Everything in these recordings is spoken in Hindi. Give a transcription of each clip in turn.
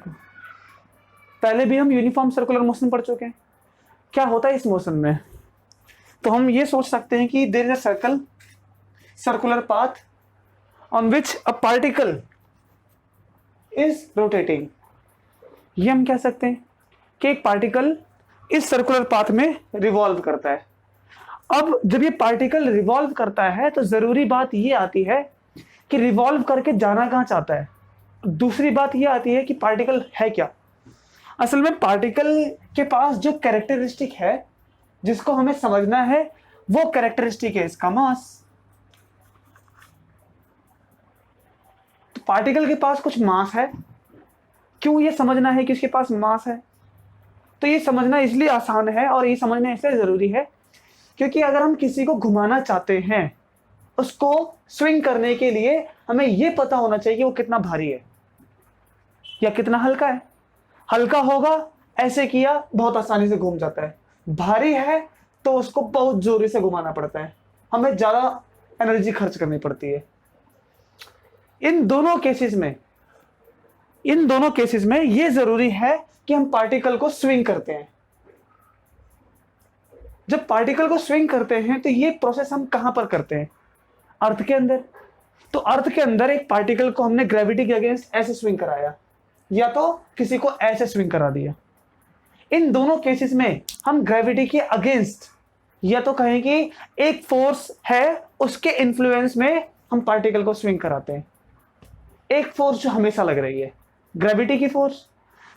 देखो, पहले भी हम यूनिफॉर्म सर्कुलर मोशन पढ़ चुके हैं। क्या होता है इस मोशन में? तो हम ये सोच सकते हैं कि there is a circular path on which a particle is rotating. ये हम कह सकते हैं कि एक पार्टिकल इस सर्कुलर पाथ में रिवॉल्व करता है। अब जब ये पार्टिकल रिवॉल्व करता है तो जरूरी बात ये आती है कि रिवॉल्व करके जाना कहाँ चाहता है। दूसरी बात ये आती है कि पार्टिकल है क्या। असल में पार्टिकल के पास जो कैरेक्टरिस्टिक है जिसको हमें समझना है, वो कैरेक्टरिस्टिक है इसका मास। तो पार्टिकल के पास कुछ मास है। क्यों ये समझना है कि उसके पास मास है? तो ये समझना इसलिए आसान है और ये समझना इसलिए जरूरी है क्योंकि अगर हम किसी को घुमाना चाहते हैं, उसको स्विंग करने के लिए हमें यह पता होना चाहिए कि वो कितना भारी है या कितना हल्का है। हल्का होगा, ऐसे किया बहुत आसानी से घूम जाता है। भारी है तो उसको बहुत जोर से घुमाना पड़ता है, हमें ज्यादा एनर्जी खर्च करनी पड़ती है। इन दोनों केसेस में यह जरूरी है कि हम पार्टिकल को स्विंग करते हैं। जब पार्टिकल को स्विंग करते हैं तो ये प्रोसेस हम कहां पर करते हैं? अर्थ के अंदर। तो अर्थ के अंदर एक पार्टिकल को हमने ग्रेविटी के अगेंस्ट ऐसे स्विंग कराया या तो किसी को ऐसे स्विंग करा दिया। इन दोनों केसेस में हम ग्रेविटी के अगेंस्ट या तो कहें कि एक फोर्स है, उसके इन्फ्लुएंस में हम पार्टिकल को स्विंग कराते हैं। एक फोर्स जो हमेशा लग रही है, ग्रेविटी की फोर्स,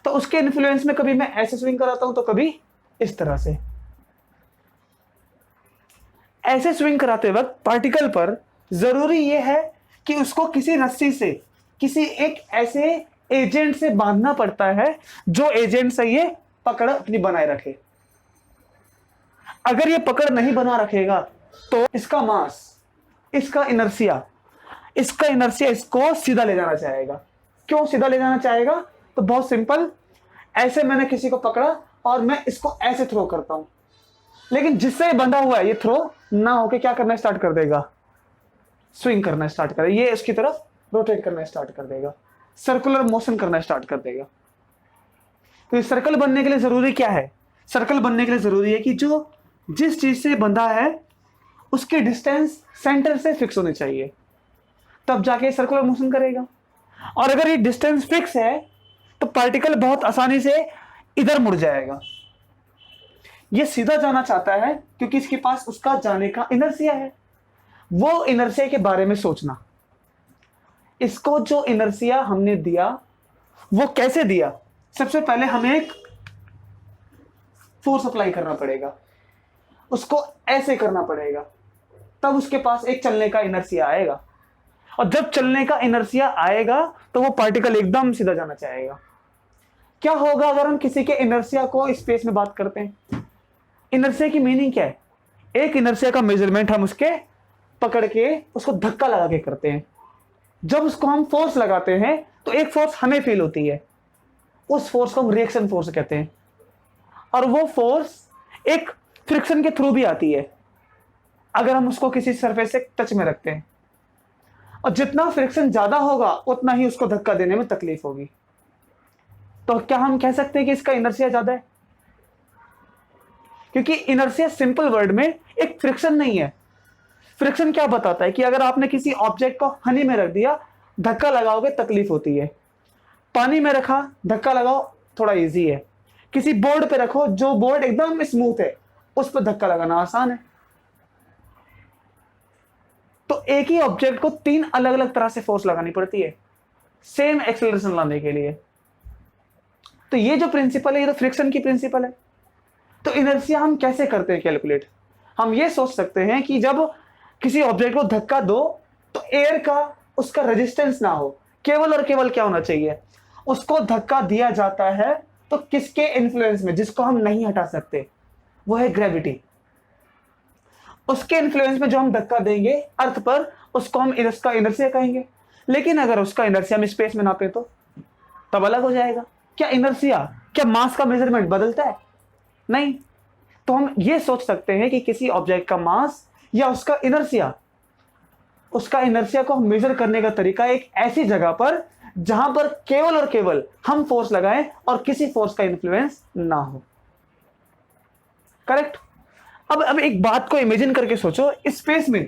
तो उसके इन्फ्लुएंस में कभी मैं ऐसे स्विंग कराता हूं तो कभी इस तरह से। ऐसे स्विंग कराते वक्त पार्टिकल पर जरूरी यह है कि उसको किसी रस्सी से, किसी एक ऐसे एजेंट से बांधना पड़ता है जो एजेंट से ये पकड़ अपनी बनाए रखे। अगर ये पकड़ नहीं बना रखेगा तो इसका मास, इसका इनर्शिया इसको सीधा ले जाना चाहेगा। क्यों सीधा ले जाना चाहेगा? तो बहुत सिंपल, ऐसे मैंने किसी को पकड़ा और मैं इसको ऐसे थ्रो करता हूं, लेकिन जिससे बंधा हुआ है ये थ्रो ना होके क्या करना स्टार्ट कर देगा? स्विंग करना स्टार्ट करेगा। ये इसकी तरफ रोटेट करना स्टार्ट कर देगा, सर्कुलर मोशन करना स्टार्ट कर देगा। तो इस सर्कल बनने के लिए जरूरी क्या है? सर्कल बनने के लिए जरूरी है कि जो जिस चीज से बंधा है उसकी डिस्टेंस सेंटर से फिक्स होनी चाहिए, तब जाके सर्कुलर मोशन करेगा। और अगर ये डिस्टेंस फिक्स है तो पार्टिकल बहुत आसानी से इधर मुड़ जाएगा। ये सीधा जाना चाहता है क्योंकि इसके पास उसका जाने का इनर्शिया है। वो इनर्शिया के बारे में सोचना, इसको जो इनर्शिया हमने दिया वो कैसे दिया? सबसे पहले हमें एक फोर्स अप्लाई करना पड़ेगा, उसको ऐसे करना पड़ेगा, तब उसके पास एक चलने का इनर्शिया आएगा। और जब चलने का इनर्शिया आएगा तो वो पार्टिकल एकदम सीधा जाना चाहेगा। क्या होगा अगर हम किसी के इनर्शिया को स्पेस में बात करते हैं? इनर्शिया की मीनिंग क्या है? एक इनर्शिया का मेजरमेंट हम उसके पकड़ के उसको धक्का लगा के करते हैं। जब उसको हम फोर्स लगाते हैं तो एक फोर्स हमें फील होती है, उस फोर्स को हम रिएक्शन फोर्स कहते हैं। और वो फोर्स एक फ्रिक्शन के थ्रू भी आती है अगर हम उसको किसी सरफेस से टच में रखते हैं। और जितना फ्रिक्शन ज्यादा होगा उतना ही उसको धक्का देने में तकलीफ होगी। तो क्या हम कह सकते हैं कि इसका इनर्शिया ज्यादा है? क्योंकि इनर्शिया सिंपल वर्ड में एक फ्रिक्शन नहीं है। फ्रिक्शन क्या बताता है कि अगर आपने किसी ऑब्जेक्ट को हनी में रख दिया, धक्का लगाओगे तकलीफ होती है। पानी में रखा, धक्का लगाओ थोड़ा इजी है। किसी बोर्ड पे रखो, जो बोर्ड एकदम स्मूथ है, उस पर धक्का लगाना आसान है। तो एक ही ऑब्जेक्ट को 3 अलग अलग तरह से फोर्स लगानी पड़ती है सेम एक्सेलरेशन लाने के लिए। तो ये जो प्रिंसिपल है ये तो फ्रिक्शन की प्रिंसिपल है। तो इनर्शिया हम कैसे करते हैं कैलकुलेट? हम ये सोच सकते हैं कि जब किसी ऑब्जेक्ट को धक्का दो तो एयर का उसका रेजिस्टेंस ना हो, केवल और केवल क्या होना चाहिए? उसको धक्का दिया जाता है तो किसके इन्फ्लुएंस में, जिसको हम नहीं हटा सकते, वो है ग्रेविटी। उसके इन्फ्लुएंस में जो हम धक्का देंगे अर्थ पर, उसको हम इसका इनर्शिया कहेंगे। लेकिन अगर उसका इनर्शिया हम स्पेस में नापे तो तब अलग हो जाएगा। क्या इनर्शिया, क्या मास का मेजरमेंट बदलता है? नहीं। तो हम ये सोच सकते हैं कि किसी ऑब्जेक्ट का मास या उसका इनर्शिया को हम मेजर करने का तरीका एक ऐसी जगह पर जहां पर केवल और केवल हम फोर्स लगाएं और किसी फोर्स का इन्फ्लुएंस ना हो। करेक्ट। अब एक बात को इमेजिन करके सोचो, इस स्पेस में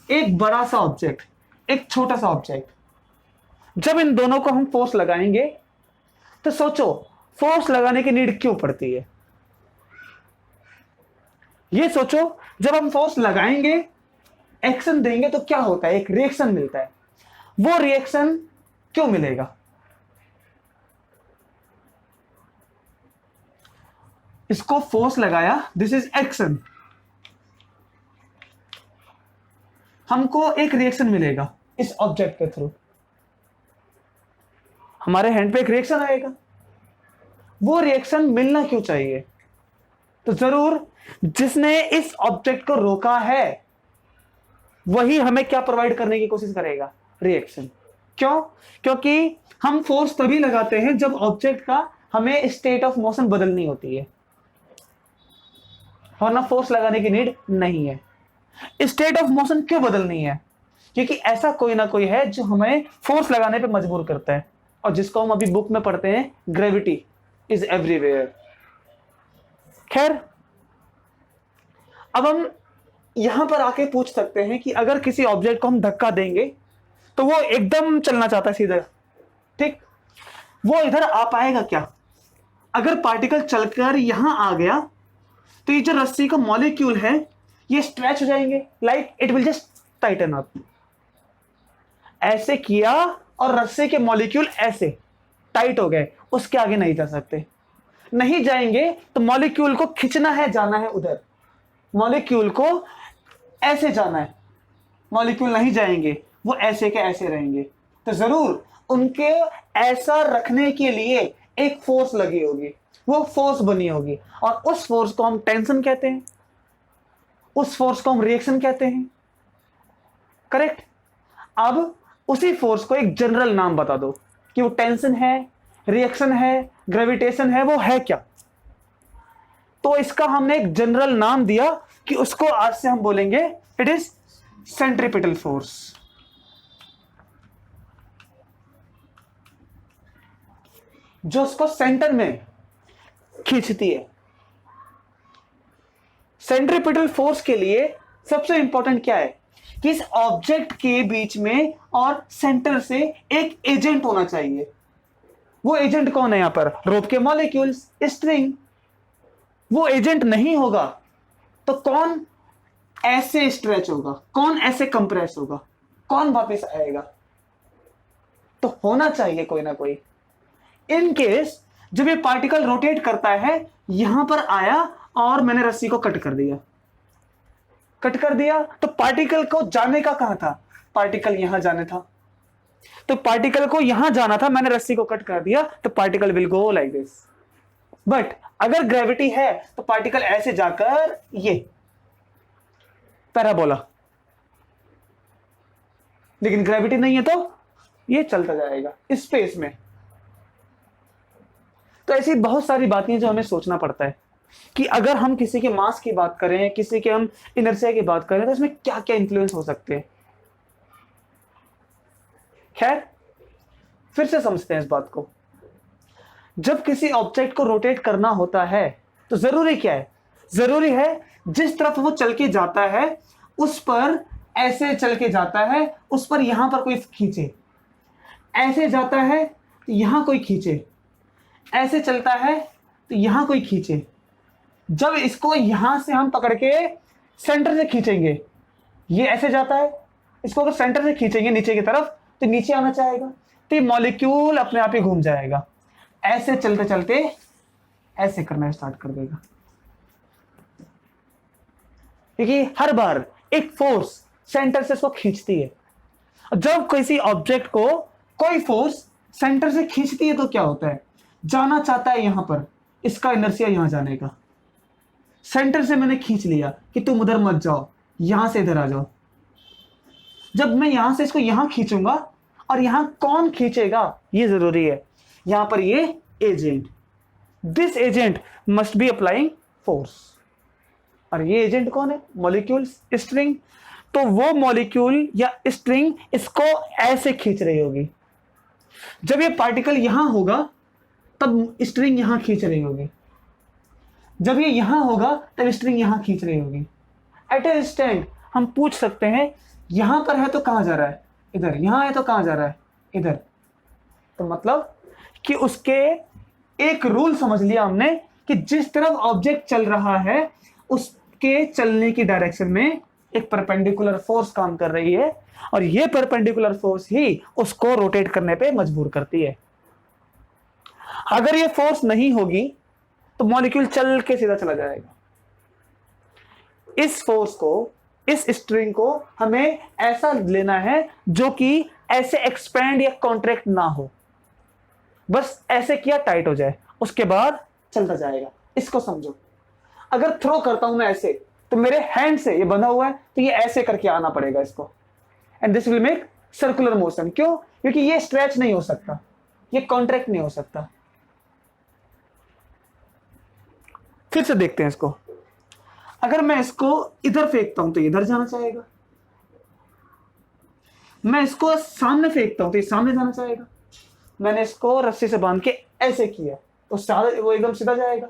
एक बड़ा सा ऑब्जेक्ट, एक छोटा सा ऑब्जेक्ट, जब इन दोनों को हम फोर्स लगाएंगे तो सोचो फोर्स लगाने की नीड क्यों पड़ती है। ये सोचो, जब हम फोर्स लगाएंगे, एक्शन देंगे तो क्या होता है, एक रिएक्शन मिलता है। वो रिएक्शन क्यों मिलेगा? इसको फोर्स लगाया, दिस इज एक्शन, हमको एक रिएक्शन मिलेगा इस ऑब्जेक्ट के थ्रू, हमारे हैंड पे एक रिएक्शन आएगा। वो रिएक्शन मिलना क्यों चाहिए? तो जरूर जिसने इस ऑब्जेक्ट को रोका है वही हमें क्या प्रोवाइड करने की कोशिश करेगा, रिएक्शन। क्यों? क्योंकि हम फोर्स तभी लगाते हैं जब ऑब्जेक्ट का हमें स्टेट ऑफ मोशन बदलनी होती है, वरना फोर्स लगाने की नीड नहीं है। स्टेट ऑफ मोशन क्यों बदलनी है? क्योंकि ऐसा कोई ना कोई है जो हमें फोर्स लगाने पे मजबूर करता है, और जिसको हम अभी बुक में पढ़ते हैं, ग्रेविटी इज एवरीवेयर। खैर, अब हम यहां पर आके पूछ सकते हैं कि अगर किसी ऑब्जेक्ट को हम धक्का देंगे तो वो एकदम चलना चाहता है सीधा, ठीक, वो इधर आ पाएगा क्या? अगर पार्टिकल चलकर यहां आ गया तो ये जो रस्सी का मॉलिक्यूल है ये स्ट्रेच हो जाएंगे, like it will just Titan up. ऐसे किया और रस्सी के मॉलिक्यूल ऐसे टाइट हो गए, उसके आगे नहीं जा सकते। नहीं जाएंगे तो मॉलिक्यूल को खींचना है, जाना है उधर, मॉलिक्यूल को ऐसे जाना है, मॉलिक्यूल नहीं जाएंगे, वो ऐसे के ऐसे रहेंगे। तो जरूर उनके ऐसा रखने के लिए एक फोर्स लगी होगी, वो फोर्स बनी होगी, और उस फोर्स को हम टेंशन कहते हैं, उस फोर्स को हम रिएक्शन कहते हैं। करेक्ट। अब उसी फोर्स को एक जनरल नाम बता दो कि वो टेंशन है, रिएक्शन है, ग्रेविटेशन है, वो है क्या? तो इसका हमने एक जनरल नाम दिया कि उसको आज से हम बोलेंगे इट इज सेंट्रीपिटल फोर्स। जो उसको सेंटर में खींचती है। सेंट्रीपिटल फोर्स के लिए सबसे इंपॉर्टेंट क्या है कि इस ऑब्जेक्ट के बीच में और सेंटर से एक एजेंट होना चाहिए। वो एजेंट कौन है? यहां पर रोप के मॉलिक्यूल्स, स्ट्रिंग। वो एजेंट नहीं होगा तो कौन ऐसे स्ट्रेच होगा, कौन ऐसे कंप्रेस होगा, कौन वापस आएगा? तो होना चाहिए कोई ना कोई। इन केस जब ये पार्टिकल रोटेट करता है, यहां पर आया और मैंने रस्सी को कट कर दिया, तो पार्टिकल को जाने का कहां था? पार्टिकल यहां जाने था, तो पार्टिकल को यहां जाना था, मैंने रस्सी को कट कर दिया, तो particle will go like this. But अगर ग्रेविटी है तो पार्टिकल ऐसे जाकर ये पैराबोला, लेकिन ग्रेविटी नहीं है तो ये चलता जाएगा स्पेस में। तो ऐसी बहुत सारी बातें जो हमें सोचना पड़ता है कि अगर हम किसी के मास की बात करें, किसी के हम इनर्शिया की बात करें, तो इसमें क्या क्या इंफ्लुएंस हो सकते हैं। खैर, फिर से समझते हैं इस बात को। जब किसी ऑब्जेक्ट को रोटेट करना होता है तो जरूरी क्या है? जरूरी है जिस तरफ वो चल के जाता है उस पर ऐसे चल के जाता है, उस पर यहां पर कोई खींचे, ऐसे जाता है तो यहां कोई खींचे, ऐसे चलता है तो यहां कोई खींचे। जब इसको यहां से हम पकड़ के सेंटर से खींचेंगे, ये ऐसे जाता है, इसको अगर सेंटर से खींचेंगे नीचे की तरफ तो नीचे आना चाहेगा, तो ये मॉलिक्यूल अपने आप ही घूम जाएगा, ऐसे चलते चलते ऐसे करना स्टार्ट कर देगा। क्योंकि हर बार एक फोर्स सेंटर से इसको खींचती है। जब किसी ऑब्जेक्ट को कोई फोर्स सेंटर से खींचती है तो क्या होता है? जाना चाहता है यहां पर, इसका इनर्शिया यहां जाने का। सेंटर से मैंने खींच लिया कि तुम उधर मत जाओ, यहां से इधर आ जाओ। जब मैं यहां से इसको यहां खींचूंगा, और यहां कौन खींचेगा ये जरूरी है, यहां पर ये agent, this agent must be applying force. और ये एजेंट कौन है? Molecules, string. तो वो मॉलिक्यूल या स्ट्रिंग इसको ऐसे खींच रही होगी, जब ये पार्टिकल यहां होगा तब स्ट्रिंग यहां खींच रही होगी, जब ये यहां होगा तब स्ट्रिंग यहां खींच रही होगी। एट ए इंस्टेंट हम पूछ सकते हैं यहां पर है तो कहां जा रहा है, इधर, यहां है तो कहां जा रहा है, इधर। तो मतलब कि उसके एक रूल समझ लिया हमने कि जिस तरफ ऑब्जेक्ट चल रहा है उसके चलने की डायरेक्शन में एक परपेंडिकुलर फोर्स काम कर रही है, और ये परपेंडिकुलर फोर्स ही उसको रोटेट करने पे मजबूर करती है। अगर ये फोर्स नहीं होगी तो मॉलिक्यूल चल के सीधा चला जाएगा। इस फोर्स को, इस स्ट्रिंग को हमें ऐसा लेना है जो कि ऐसे एक्सपेंड या कॉन्ट्रैक्ट ना हो, बस ऐसे किया टाइट हो जाए, उसके बाद चलता जाएगा। इसको समझो, अगर थ्रो करता हूं मैं ऐसे तो मेरे हैंड से ये बंधा हुआ है तो ये ऐसे करके आना पड़ेगा इसको, and this will make circular motion. क्यों? क्योंकि ये स्ट्रेच नहीं हो सकता, ये कॉन्ट्रैक्ट नहीं हो सकता। फिर से देखते हैं इसको। अगर मैं इसको इधर फेंकता हूं तो इधर जाना चाहेगा, मैं इसको सामने फेंकता हूं तो ये सामने जाना चाहेगा। मैंने इसको रस्सी से बांध के ऐसे किया तो वो एकदम सीधा जाएगा,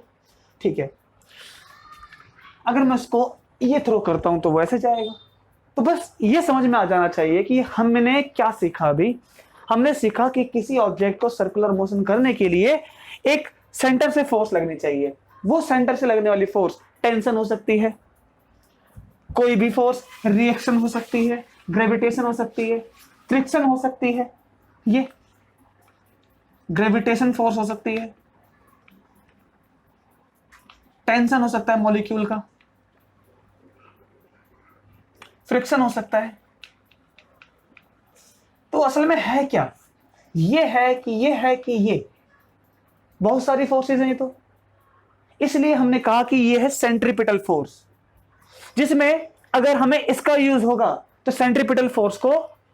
ठीक है। अगर मैं इसको ये थ्रो करता हूं तो वो ऐसे जाएगा। तो बस ये समझ में आ जाना चाहिए कि हमने क्या सीखा। अभी हमने सीखा कि किसी ऑब्जेक्ट को सर्कुलर मोशन करने के लिए एक सेंटर से फोर्स लगनी चाहिए। वो सेंटर से लगने वाली फोर्स टेंशन हो सकती है, कोई भी फोर्स, रिएक्शन हो सकती है, ग्रेविटेशन हो सकती है, फ्रिक्शन हो सकती है, ये ग्रेविटेशन फोर्स हो सकती है, टेंशन हो सकता है मॉलिक्यूल का, फ्रिक्शन हो सकता है। तो असल में है क्या? ये है कि ये बहुत सारी फोर्सेज हैं। तो इसलिए हमने कहा कि ये है सेंट्रीपिटल फोर्स, जिसमें अगर हमें इसका यूज होगा तो सेंट्रीपिटल फोर्स को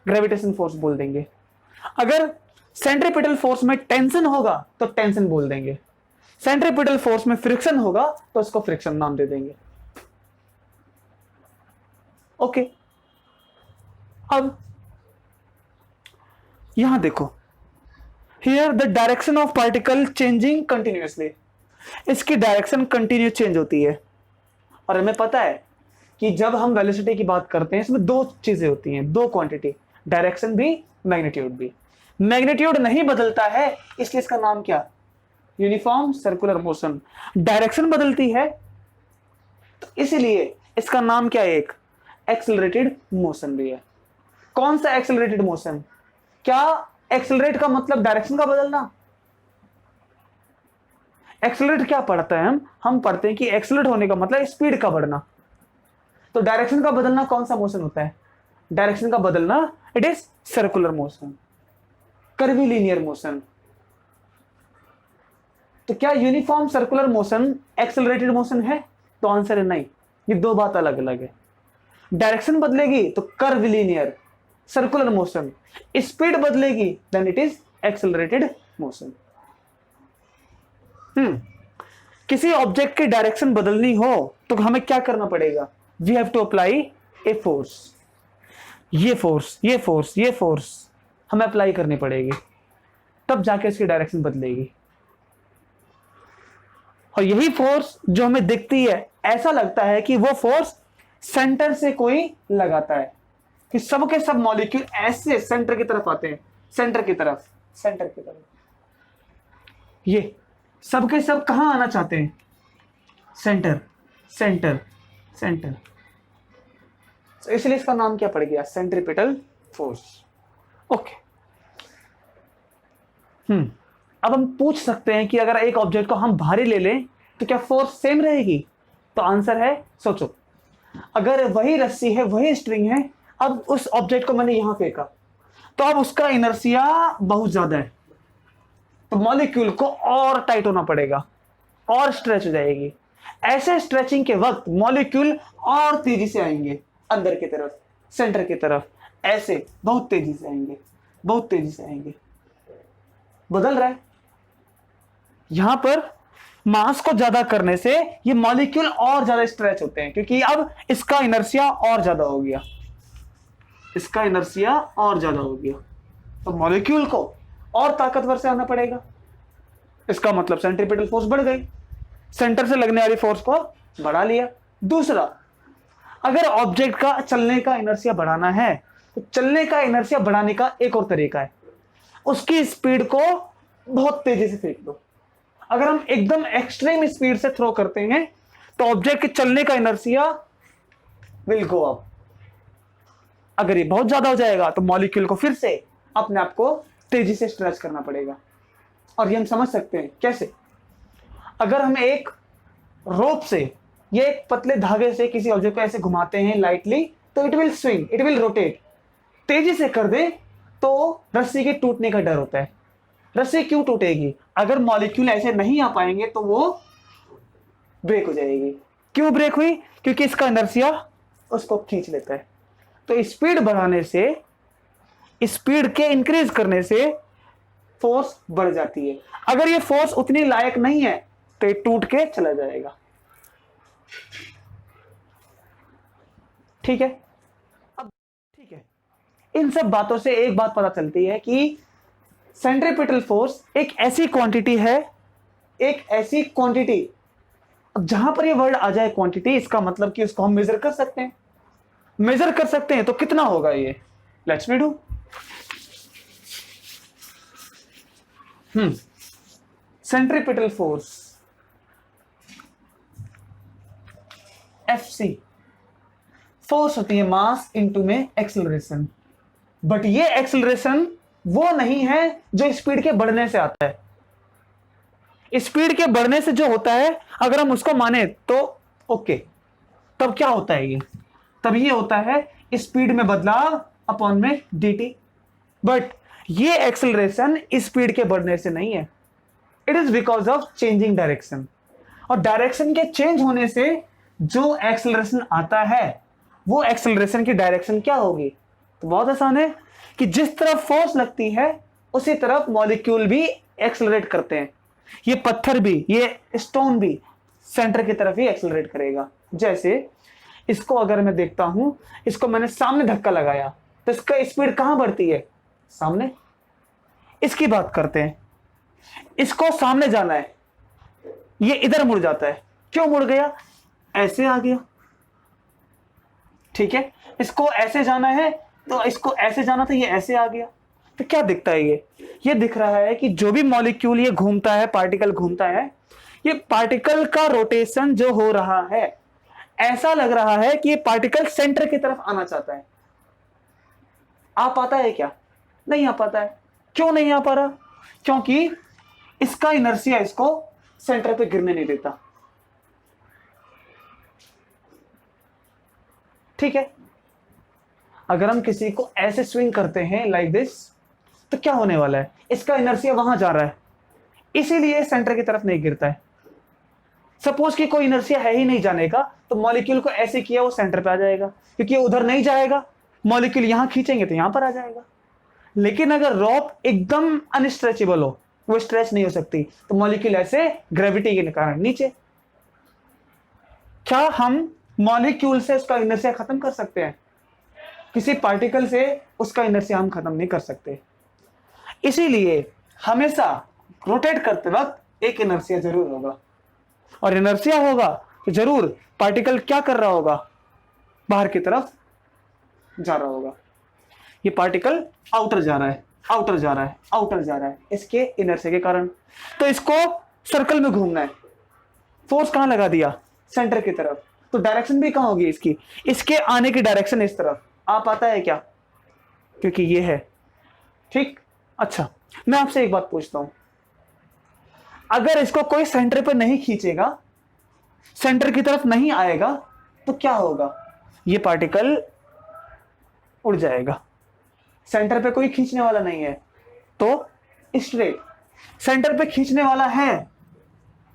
ग्रेविटेशन फोर्स बोल देंगे। अगर सेंट्रीपिटल फोर्स में टेंशन होगा तो टेंशन बोल देंगे, सेंट्रीपिटल फोर्स में फ्रिक्शन होगा तो उसको फ्रिक्शन नाम दे देंगे। ओके, अब यहां देखो, here the direction of particle changing continuously. इसकी डायरेक्शन कंटिन्यू चेंज होती है। और हमें पता है कि जब हम वेलोसिटी की बात करते हैं इसमें दो चीजें होती हैं, दो क्वांटिटी, डायरेक्शन भी, मैग्नीट्यूड भी। मैग्नीट्यूड नहीं बदलता है इसलिए इसका नाम क्या? Uniform circular motion. डायरेक्शन बदलती है तो इसलिए इसका नाम क्या है? एक एक्सेलरेटेड मोशन भी है। कौन सा एक्सेलरेटेड मोशन? क्या एक्सेलरेट का मतलब डायरेक्शन का बदलना? एक्सेलरेट क्या पढ़ते हैं हम पढ़ते हैं कि एक्सेलरेट होने का मतलब स्पीड का बढ़ना। तो डायरेक्शन का बदलना कौन सा मोशन होता है? डायरेक्शन का बदलना it is circular motion, curvilinear motion. तो क्या uniform circular motion accelerated motion है? तो आंसर है नहीं, ये दो बात अलग अलग है। डायरेक्शन बदलेगी तो कर्वीलिनियर सर्कुलर मोशन, स्पीड बदलेगी then it is accelerated motion. किसी ऑब्जेक्ट की डायरेक्शन बदलनी हो तो हमें क्या करना पड़ेगा? We have to apply a force. ये फोर्स, ये फोर्स, ये फोर्स हमें अप्लाई करनी पड़ेगी, तब जाके इसकी डायरेक्शन बदलेगी। और यही फोर्स जो हमें दिखती है, ऐसा लगता है कि वो फोर्स सेंटर से कोई लगाता है, कि सब के सब मॉलिक्यूल ऐसे सेंटर की तरफ आते हैं, सेंटर की तरफ, सेंटर की तरफ। ये सब के सब कहां आना चाहते हैं? Centre, centre, centre. तो इसलिए इसका नाम क्या पड़ गया? Centripetal force. ओके। अब हम पूछ सकते हैं कि अगर एक ऑब्जेक्ट को हम भारी ले लें तो क्या फोर्स सेम रहेगी? तो आंसर है, सोचो, अगर वही रस्सी है, वही स्ट्रिंग है, अब उस ऑब्जेक्ट को मैंने यहां फेंका तो अब उसका इनर्सिया बहुत ज्यादा है, तो मॉलिक्यूल को और टाइट होना पड़ेगा, और स्ट्रेच हो जाएगी। ऐसे स्ट्रेचिंग के वक्त मॉलिक्यूल और तेजी से आएंगे अंदर की तरफ, सेंटर की तरफ, ऐसे बहुत तेजी से आएंगे, बहुत तेजी से आएंगे। बदल रहा है। यहां पर मास को ज्यादा करने से ये मॉलिक्यूल और ज्यादा स्ट्रेच होते हैं, क्योंकि अब इसका इनर्सिया और ज्यादा हो गया, इसका इनर्सिया और ज्यादा हो गया, तो मॉलिक्यूल को और ताकतवर से आना पड़ेगा। इसका मतलब सेंट्रीपिटल फोर्स बढ़ गई, सेंटर से लगने वाली फोर्स को बढ़ा लिया। दूसरा, अगर ऑब्जेक्ट का चलने का इनर्शिया बढ़ाना है तो चलने का इनर्शिया बढ़ाने का एक और तरीका है, उसकी स्पीड को बहुत तेजी से फेंक दो। अगर हम एकदम एक्सट्रीम स्पीड से थ्रो करते हैं तो ऑब्जेक्ट के चलने का इनर्शिया विल गो अप। अगर ये बहुत ज्यादा हो जाएगा तो मॉलिक्यूल को फिर से अपने आप को तेजी से स्ट्रेच करना पड़ेगा। और ये हम समझ सकते हैं कैसे। अगर हम एक रोप से या एक पतले धागे से किसी ऑब्जेक्ट को ऐसे घुमाते हैं लाइटली, तो it will swing, it will rotate. तेजी से कर दे तो रस्सी के टूटने का डर होता है। रस्सी क्यों टूटेगी? अगर मॉलिक्यूल ऐसे नहीं आ पाएंगे तो वो ब्रेक हो जाएगी। क्यों ब्रेक हुई? क्योंकि इसका इनर्शिया उसको खींच लेता है। तो स्पीड बढ़ाने से, स्पीड के इंक्रीज करने से फोर्स बढ़ जाती है। अगर ये फोर्स उतनी लायक नहीं है तो ये टूट के चला जाएगा। ठीक है। अब ठीक है, इन सब बातों से एक बात पता चलती है कि सेंट्रीपिटल फोर्स एक ऐसी क्वांटिटी है, एक ऐसी क्वांटिटी, अब जहां पर ये वर्ड आ जाए क्वांटिटी, इसका मतलब कि उसको हम मेजर कर सकते हैं। मेजर कर सकते हैं तो कितना होगा ये? Let's me do. Centripetal force Fc force होती है मास इनटू में एक्सेलरेशन। बट ये एक्सेलरेशन वो नहीं है जो स्पीड के बढ़ने से आता है। स्पीड के बढ़ने से जो होता है अगर हम उसको माने तो ओके, तब क्या होता है ये? तब ये होता है स्पीड में बदलाव अपॉन में dt। बट ये एक्सेलरेशन स्पीड के बढ़ने से नहीं है, it is because of changing direction. और डायरेक्शन के चेंज होने से जो एक्सेलरेशन आता है वो एक्सेलरेशन की डायरेक्शन क्या होगी? तो बहुत आसान है कि जिस तरफ फोर्स लगती है उसी तरफ मॉलिक्यूल भी एक्सेलरेट करते हैं। ये पत्थर भी, ये स्टोन भी सेंटर की तरफ ही एक्सेलरेट करेगा। जैसे इसको अगर मैं देखता हूं, इसको मैंने सामने धक्का लगाया तो इसका स्पीड कहां बढ़ती है? सामने। इसकी बात करते हैं, इसको सामने जाना है, ये इधर मुड़ जाता है। क्यों मुड़ गया? ऐसे आ गया। ठीक है, इसको ऐसे जाना है तो इसको ऐसे जाना था, ये ऐसे आ गया। तो क्या दिखता है? ये दिख रहा है कि जो भी मॉलिक्यूल ये घूमता है, पार्टिकल घूमता है, ये पार्टिकल का रोटेशन जो हो रहा है, ऐसा लग रहा है कि ये पार्टिकल सेंटर की तरफ आना चाहता है। आ पाता है क्या? नहीं आ पाता है। क्यों नहीं आ पा रहा? क्योंकि इसका इनर्शिया इसको सेंटर पे गिरने नहीं देता। ठीक है, अगर हम किसी को ऐसे स्विंग करते हैं लाइक दिस, तो क्या होने वाला है? इसका इनर्शिया वहां जा रहा है, इसीलिए सेंटर की तरफ नहीं गिरता है। सपोज कि कोई इनर्शिया है ही नहीं जाने का, तो मॉलिक्यूल को ऐसे किया वो सेंटर पे आ जाएगा, क्योंकि उधर नहीं जाएगा। मॉलिक्यूल यहां खींचेंगे तो यहां पर आ जाएगा। लेकिन अगर रॉप एकदम अनस्ट्रेचेबल हो, वो स्ट्रेच नहीं हो सकती, तो मॉलिक्यूल ऐसे ग्रेविटी के कारण नीचे। क्या हम मॉलिक्यूल से उसका इनर्शिया खत्म कर सकते हैं? किसी पार्टिकल से उसका इनर्शिया हम खत्म नहीं कर सकते। इसीलिए हमेशा रोटेट करते वक्त एक इनर्शिया जरूर होगा, और इनर्शिया होगा तो जरूर पार्टिकल क्या कर रहा होगा? बाहर की तरफ जा रहा होगा। ये पार्टिकल आउटर जा रहा है, आउटर जा रहा है, आउटर जा रहा है, इसके इनर्शिया के कारण। तो इसको सर्कल में घूमना है, फोर्स कहां लगा दिया? सेंटर की तरफ। तो डायरेक्शन भी कहां होगी इसकी? इसके आने की डायरेक्शन इस तरफ। आ पाता है क्या? क्योंकि ये है। ठीक, अच्छा, मैं आपसे एक बात पूछता हूं, अगर इसको कोई सेंटर पे नहीं खींचेगा, सेंटर की तरफ नहीं आएगा, तो क्या होगा? ये पार्टिकल उड़ जाएगा। सेंटर पे कोई खींचने वाला नहीं है तो स्ट्रेट, सेंटर पे खींचने वाला है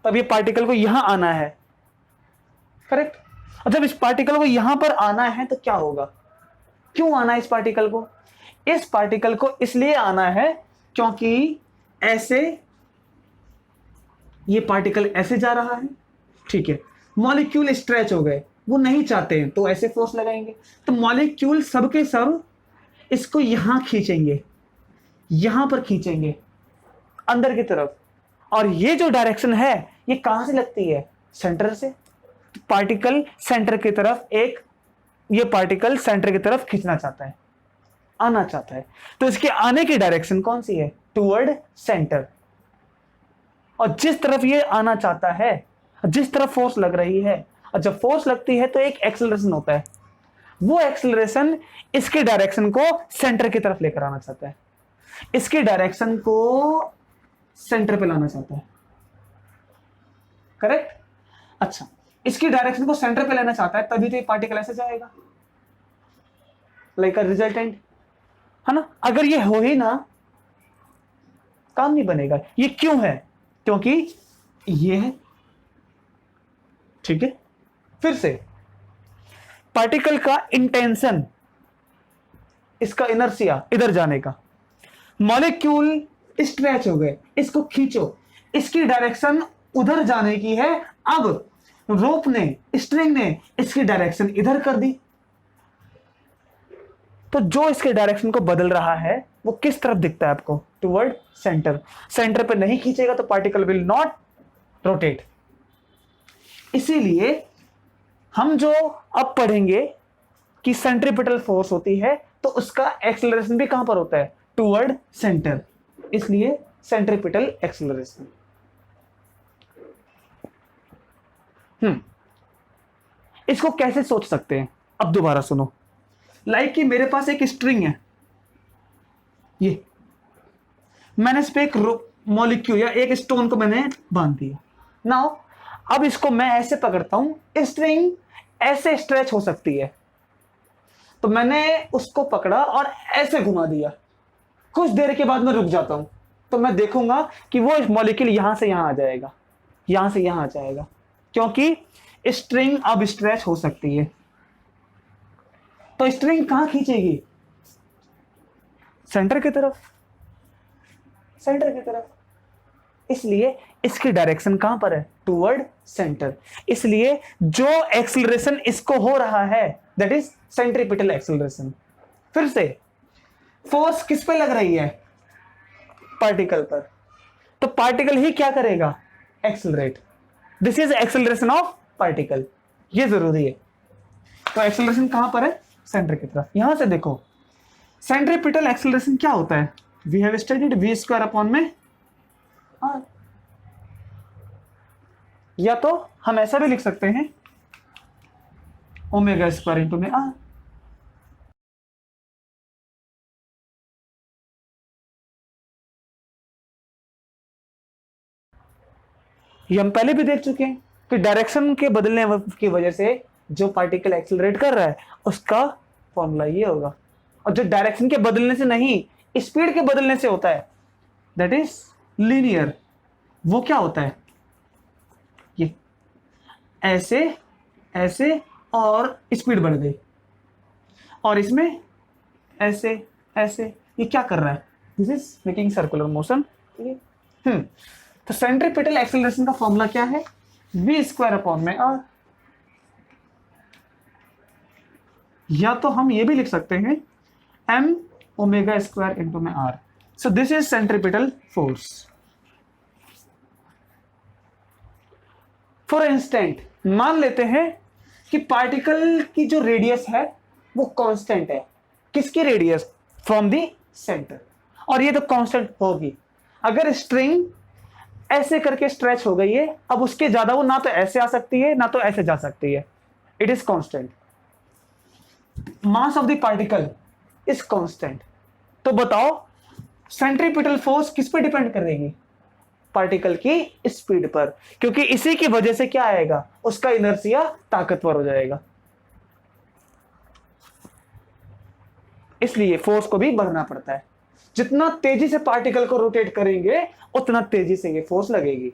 तब ये पार्टिकल को यहां आना है, करेक्ट? और जब इस पार्टिकल को यहां पर आना है तो क्या होगा? क्यों आना है इस पार्टिकल को? इस पार्टिकल को इसलिए आना है क्योंकि ऐसे ये पार्टिकल ऐसे जा रहा है। ठीक है, मॉलिक्यूल स्ट्रेच हो गए, वो नहीं चाहते हैं तो ऐसे फोर्स लगाएंगे, तो मॉलिक्यूल सबके सब इसको यहां खींचेंगे, यहां पर खींचेंगे, अंदर की तरफ, और ये जो डायरेक्शन है ये कहां से लगती है, सेंटर से। पार्टिकल सेंटर की तरफ ये पार्टिकल सेंटर की तरफ खींचना चाहता है, आना चाहता है, तो इसके आने की डायरेक्शन कौन सी है, टुवर्ड सेंटर। और जिस तरफ ये आना चाहता है, जिस तरफ फोर्स लग रही है, और जब फोर्स लगती है तो एक एक्सेलरेशन होता है, वो एक्सेलरेशन इसके डायरेक्शन को सेंटर की तरफ लेकर आना चाहता है, इसके डायरेक्शन को सेंटर पे लाना चाहता है, करेक्ट। अच्छा, इसकी डायरेक्शन को सेंटर पे लेना चाहता है, तभी तो ये पार्टिकल ऐसे जाएगा, लाइक अ रिजल्टेंट, है ना। अगर ये हो ही ना, काम नहीं बनेगा। ये क्यों है, क्योंकि ये है, ठीक है। फिर से पार्टिकल का इंटेंशन, इसका इनर्शिया इधर जाने का, मॉलिक्यूल स्ट्रेच हो गए, इसको खींचो, इसकी डायरेक्शन उधर जाने की है। अब रोप ने, स्ट्रिंग ने इसकी डायरेक्शन इधर कर दी, तो जो इसके डायरेक्शन को बदल रहा है वो किस तरफ दिखता है आपको, टुवर्ड सेंटर। सेंटर पे नहीं खींचेगा तो पार्टिकल विल नॉट रोटेट। इसीलिए हम जो अब पढ़ेंगे कि सेंट्रीपिटल फोर्स होती है तो उसका एक्सेलरेशन भी कहां पर होता है, टुवर्ड सेंटर, इसलिए सेंट्रीपिटल एक्सेलरेशन। इसको कैसे सोच सकते हैं, अब दोबारा सुनो। लाइक कि मेरे पास एक स्ट्रिंग है, ये मैंने इस पे एक मॉलिक्यूल या एक स्टोन को मैंने बांध दिया। नाउ अब इसको मैं ऐसे पकड़ता हूं, स्ट्रिंग ऐसे स्ट्रेच हो सकती है, तो मैंने उसको पकड़ा और ऐसे घुमा दिया। कुछ देर के बाद मैं रुक जाता हूं, तो मैं देखूंगा कि वो मॉलिक्यूल यहां से यहां आ जाएगा, यहां से यहां आ जाएगा, क्योंकि स्ट्रिंग अब स्ट्रेच हो सकती है। तो स्ट्रिंग कहां खींचेगी, सेंटर की तरफ, सेंटर की तरफ। इसलिए इसकी डायरेक्शन कहां पर है, टुवर्ड सेंटर। इसलिए जो एक्सीलरेशन इसको हो रहा है दैट इज सेंट्रीपिटल एक्सीलरेशन। फिर से फोर्स किस पे लग रही है, पार्टिकल पर, तो पार्टिकल ही क्या करेगा, accelerate. This is acceleration of particle, ये जरूरी है। तो एक्सीलरेशन कहां पर है, सेंटर की तरफ। यहां से देखो सेंट्रीपिटल एक्सीलरेशन क्या होता है, we have studied v square upon में r, या तो हम ऐसा भी लिख सकते हैं ओमेगा स्क्वायर इंटू में r। ये हम पहले भी देख चुके हैं कि डायरेक्शन के बदलने की वजह से जो पार्टिकल एक्सेलरेट कर रहा है उसका फॉर्मूला ये होगा, और जो डायरेक्शन के बदलने से नहीं, स्पीड के बदलने से होता है दैट इज लीनियर। वो क्या होता है, ये ऐसे ऐसे और स्पीड बढ़ गई, और इसमें ऐसे ऐसे, ये क्या कर रहा है, this is making circular motion. तो सेंट्रीपिटल एक्सेलरेशन का फॉर्मूला क्या है, v स्क्वायर अपॉन में r, या तो हम ये भी लिख सकते हैं m ओमेगा स्क्वायर इंटू में r। So this is centripetal force. For instant मान लेते हैं कि पार्टिकल की जो रेडियस है वो कांस्टेंट है, किसकी रेडियस, फ्रॉम द सेंटर, और ये तो कांस्टेंट होगी। अगर स्ट्रिंग ऐसे करके स्ट्रेच हो गई है, अब उसके ज्यादा वो ना तो ऐसे आ सकती है ना तो ऐसे जा सकती है, it is constant. Mass of the particle is constant. तो बताओ सेंट्रीपिटल फोर्स किस पे डिपेंड करेगी, पार्टिकल की स्पीड पर, क्योंकि इसी की वजह से क्या आएगा, उसका इनर्शिया ताकतवर हो जाएगा। इसलिए फोर्स को भी बढ़ना पड़ता है, जितना तेजी से पार्टिकल को रोटेट करेंगे उतना तेजी से ये फोर्स लगेगी।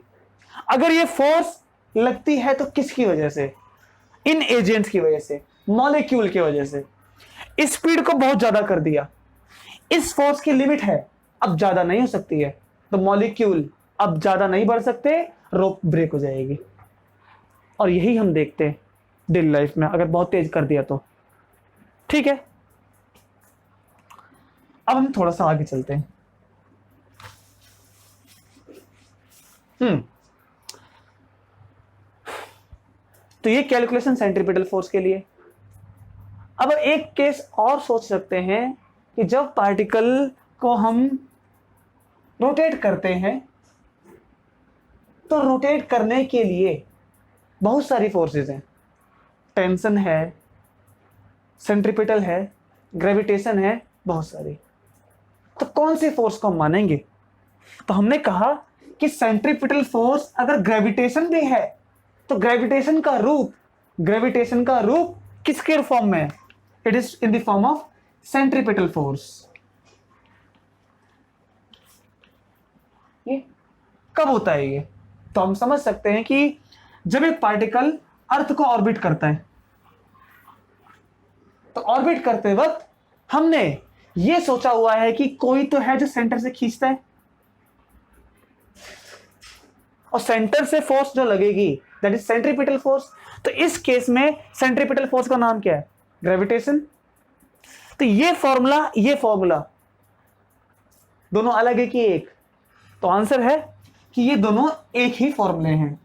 अगर ये फोर्स लगती है तो किसकी वजह से, इन एजेंट्स की वजह से, मॉलिक्यूल की वजह से। स्पीड को बहुत ज्यादा कर दिया, इस फोर्स की लिमिट है, अब ज्यादा नहीं हो सकती है, तो मॉलिक्यूल अब ज्यादा नहीं बढ़ सकते, रोप ब्रेक हो जाएगी। और यही हम देखते हैं डेली लाइफ में, अगर बहुत तेज कर दिया तो। ठीक है, अब हम थोड़ा सा आगे चलते हैं। तो ये कैलकुलेशन सेंट्रीपिटल फोर्स के लिए। अब एक केस और सोच सकते हैं कि जब पार्टिकल को हम रोटेट करते हैं तो रोटेट करने के लिए बहुत सारी फोर्सेस हैं, टेंशन है, सेंट्रीपिटल है, ग्रेविटेशन है, बहुत सारी। तो कौन सी फोर्स को हम मानेंगे? तो हमने कहा कि सेंट्रीपिटल फोर्स अगर ग्रेविटेशन भी है तो ग्रेविटेशन का रूप किसके फॉर्म में है? It is in the form of centripetal force. ये कब होता है ये? तो हम समझ सकते हैं कि जब एक पार्टिकल अर्थ को ऑर्बिट करता है, तो ऑर्बिट करते वक्त हमने ये सोचा हुआ है कि कोई तो है जो सेंटर से खींचता है, और सेंटर से फोर्स जो लगेगी दैट इज सेंट्रीपिटल फोर्स। तो इस केस में सेंट्रीपिटल फोर्स का नाम क्या है? ग्रेविटेशन। तो ये फॉर्मूला दोनों अलग है कि एक? तो आंसर है कि ये दोनों एक ही फॉर्मूले हैं।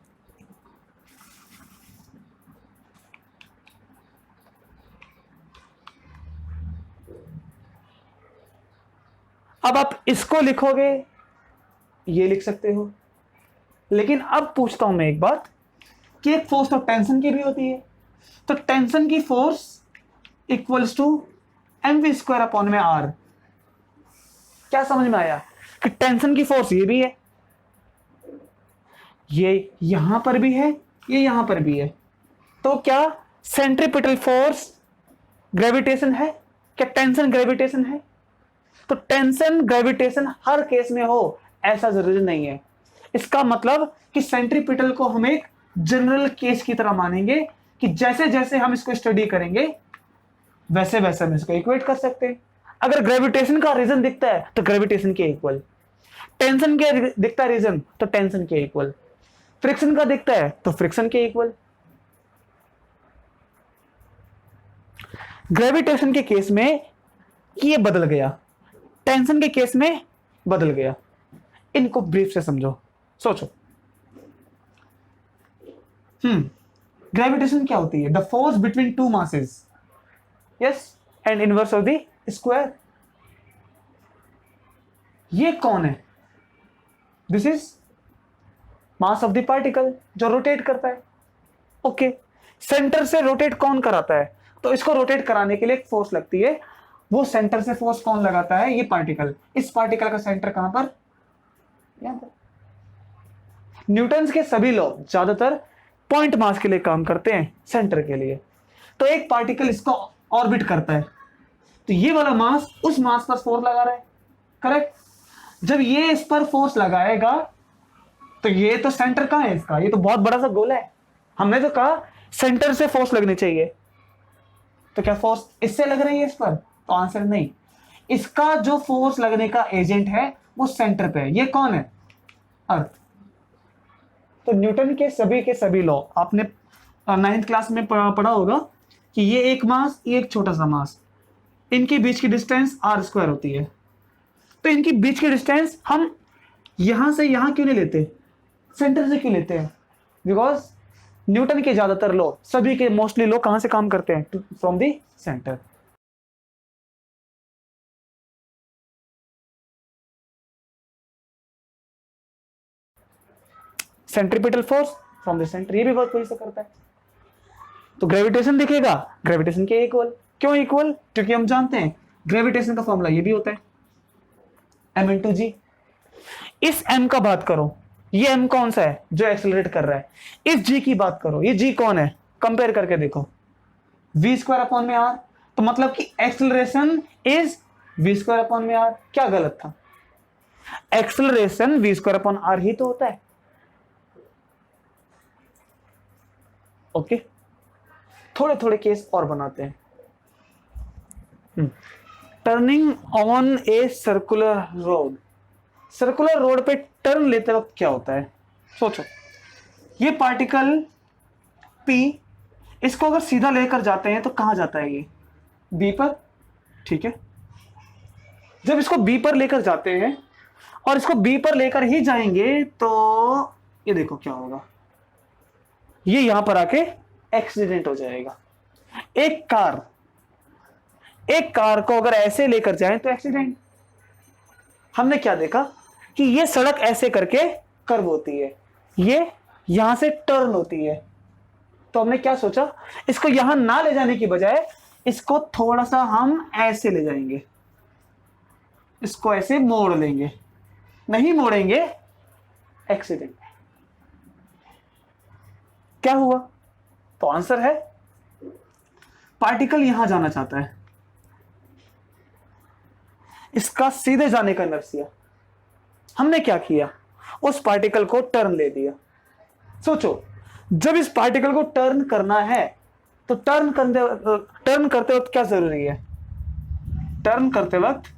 अब आप इसको लिखोगे, ये लिख सकते हो, लेकिन अब पूछता हूं मैं एक बात कि एक फोर्स तो टेंशन की भी होती है, तो टेंशन की force equals to mv² upon में r। क्या समझ में आया कि टेंशन की फोर्स ये भी है, ये यहां पर भी है, ये यहां पर भी है। तो क्या सेंट्रीपिटल फोर्स ग्रेविटेशन है? क्या टेंशन ग्रेविटेशन है? तो टेंशन ग्रेविटेशन हर केस में हो ऐसा जरूरी नहीं है। इसका मतलब कि सेंट्रीपिटल को हम एक जनरल केस की तरह मानेंगे कि जैसे जैसे हम इसको स्टडी करेंगे वैसे वैसे हम इसको इक्वेट कर सकते हैं। अगर ग्रेविटेशन का रीजन दिखता है तो ग्रेविटेशन के इक्वल, टेंशन के दिखता है रीजन तो टेंशन के इक्वल, फ्रिक्शन का दिखता है तो फ्रिक्शन के इक्वल। ग्रेविटेशन के केस में ये बदल गया, टेंशन के केस में बदल गया। इनको ब्रीफ से समझो, सोचो। ग्रेविटेशन क्या होती है? The force between two masses, yes, and inverse of the square. ये कौन है? This is mass of the particle जो रोटेट करता है। ओके, सेंटर से रोटेट कौन कराता है? तो इसको रोटेट कराने के लिए एक फोर्स लगती है, वो सेंटर से फोर्स कौन लगाता है? ये पार्टिकल। इस पार्टिकल का सेंटर कहां पर? यहां पर। न्यूटन्स के सभी लॉ ज्यादातर पॉइंट मास के लिए काम करते हैं, सेंटर के लिए। तो एक पार्टिकल इसको ऑर्बिट करता है, तो ये वाला मास उस मास पर फोर्स लगा रहा है, करेक्ट। जब ये इस पर फोर्स लगाएगा तो ये तो सेंटर कहां है इसका? ये तो बहुत बड़ा सा गोला है। हमने तो कहा सेंटर से फोर्स लगनी चाहिए, तो क्या फोर्स इससे लग रही है इस पर? तो आंसर नहीं। इसका जो फोर्स लगने का एजेंट है वो सेंटर पे है। ये कौन है? अर्थ। तो न्यूटन के सभी लॉ आपने 9th क्लास में पढ़ा होगा कि ये एक मास, ये एक छोटा सा मास, इनके बीच की डिस्टेंस r² होती है। तो इनके बीच की डिस्टेंस हम यहां से यहां क्यों नहीं लेते, सेंटर से क्यों लेते हैं? बिकॉज न्यूटन के ज्यादातर लॉ, सभी के मोस्टली लॉ कहां से काम करते हैं? From the centre. Centripetal force from the centre, ये भी बहुत पूरी से करता है। तो ग्रेविटेशन दिखेगा, ग्रेविटेशन के इक्वल। क्यों इक्वल? क्योंकि हम जानते हैं ग्रेविटेशन का फॉर्मूला ये भी होता है m×g। इस m का बात करो, ये m कौन सा है जो एक्सेलरेट कर रहा है? इस g की बात करो, ये g कौन है? कंपेयर करके देखो, v² अपॉन में r। तो मतलब कि एक्सेलरेशन इज v² अपॉन में r। क्या गलत था? एक्सेलरेशन v² अपॉन r ही तो होता है। ओके, थोड़े थोड़े केस और बनाते हैं। Turning on a circular road. Circular road पे टर्न लेते वक्त क्या होता है? सोचो, ये पार्टिकल P, इसको अगर सीधा लेकर जाते हैं तो कहां जाता है? ये B पर, ठीक है। जब इसको B पर लेकर जाते हैं और इसको B पर लेकर ही जाएंगे तो ये देखो क्या होगा, ये यहां पर आके एक्सीडेंट हो जाएगा। एक कार को अगर ऐसे लेकर जाएं तो एक्सीडेंट। हमने क्या देखा कि ये सड़क ऐसे करके कर्व होती है, ये यहां से टर्न होती है, तो हमने क्या सोचा, इसको यहां ना ले जाने की बजाय इसको थोड़ा सा हम ऐसे ले जाएंगे, इसको ऐसे मोड़ लेंगे। नहीं मोड़ेंगे, एक्सीडेंट। क्या हुआ? तो आंसर है पार्टिकल यहां जाना चाहता है, इसका सीधे जाने का इनर्शिया। हमने क्या किया, उस पार्टिकल को टर्न ले दिया। सोचो, जब इस पार्टिकल को टर्न करना है तो टर्न करते वक्त क्या जरूरी है? टर्न करते वक्त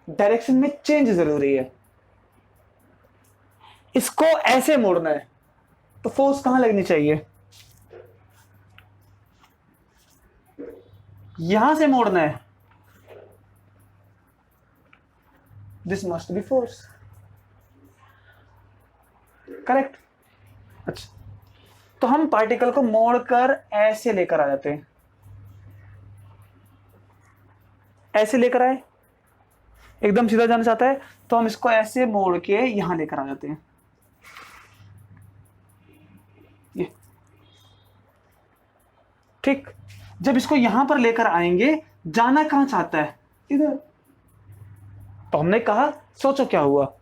डायरेक्शन में चेंज जरूरी है। इसको ऐसे मोड़ना है तो फोर्स कहां लगनी चाहिए? यहां से मोड़ना है, this must be force, correct. अच्छा, तो हम पार्टिकल को मोड़कर ऐसे लेकर आ जाते हैं, ऐसे लेकर आए, एकदम सीधा जाना चाहता है तो हम इसको ऐसे मोड़ के यहां लेकर आ जाते हैं, ये ठीक। जब इसको यहां पर लेकर आएंगे, जाना कहां चाहता है? इधर। तो हमने कहा, सोचो क्या हुआ,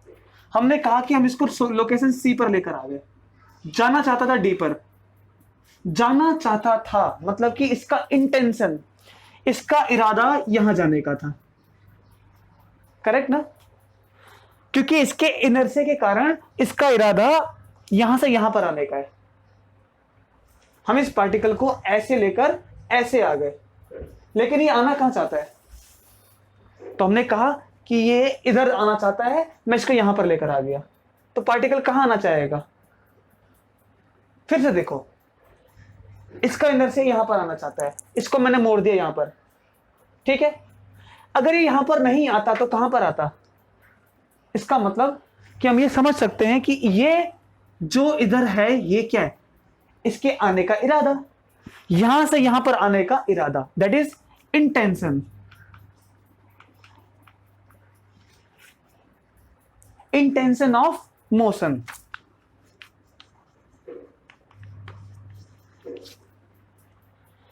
हमने कहा कि हम इसको लोकेशन सी पर लेकर आ गए, जाना चाहता था डी पर, जाना चाहता था मतलब कि इसका इंटेंशन, इसका इरादा यहां जाने का था, करेक्ट ना? क्योंकि इसके इनर्शिया के कारण इसका इरादा यहां से यहां पर आने का है। हम इस पार्टिकल को ऐसे लेकर ऐसे आ गए, लेकिन ये आना कहां चाहता है? तो हमने कहा कि ये इधर आना चाहता है, मैं इसको यहां पर लेकर आ गया, तो पार्टिकल कहां आना चाहेगा? फिर से देखो, इसका इनर्शिया यहां पर आना चाहता है, इसको मैंने मोड़ दिया यहां पर, ठीक है। अगर ये यहां पर नहीं आता तो कहां पर आता? इसका मतलब कि हम ये समझ सकते हैं कि ये जो इधर है ये क्या है? इसके आने का इरादा, यहां से यहां पर आने का इरादा, that is intention. Intention of motion.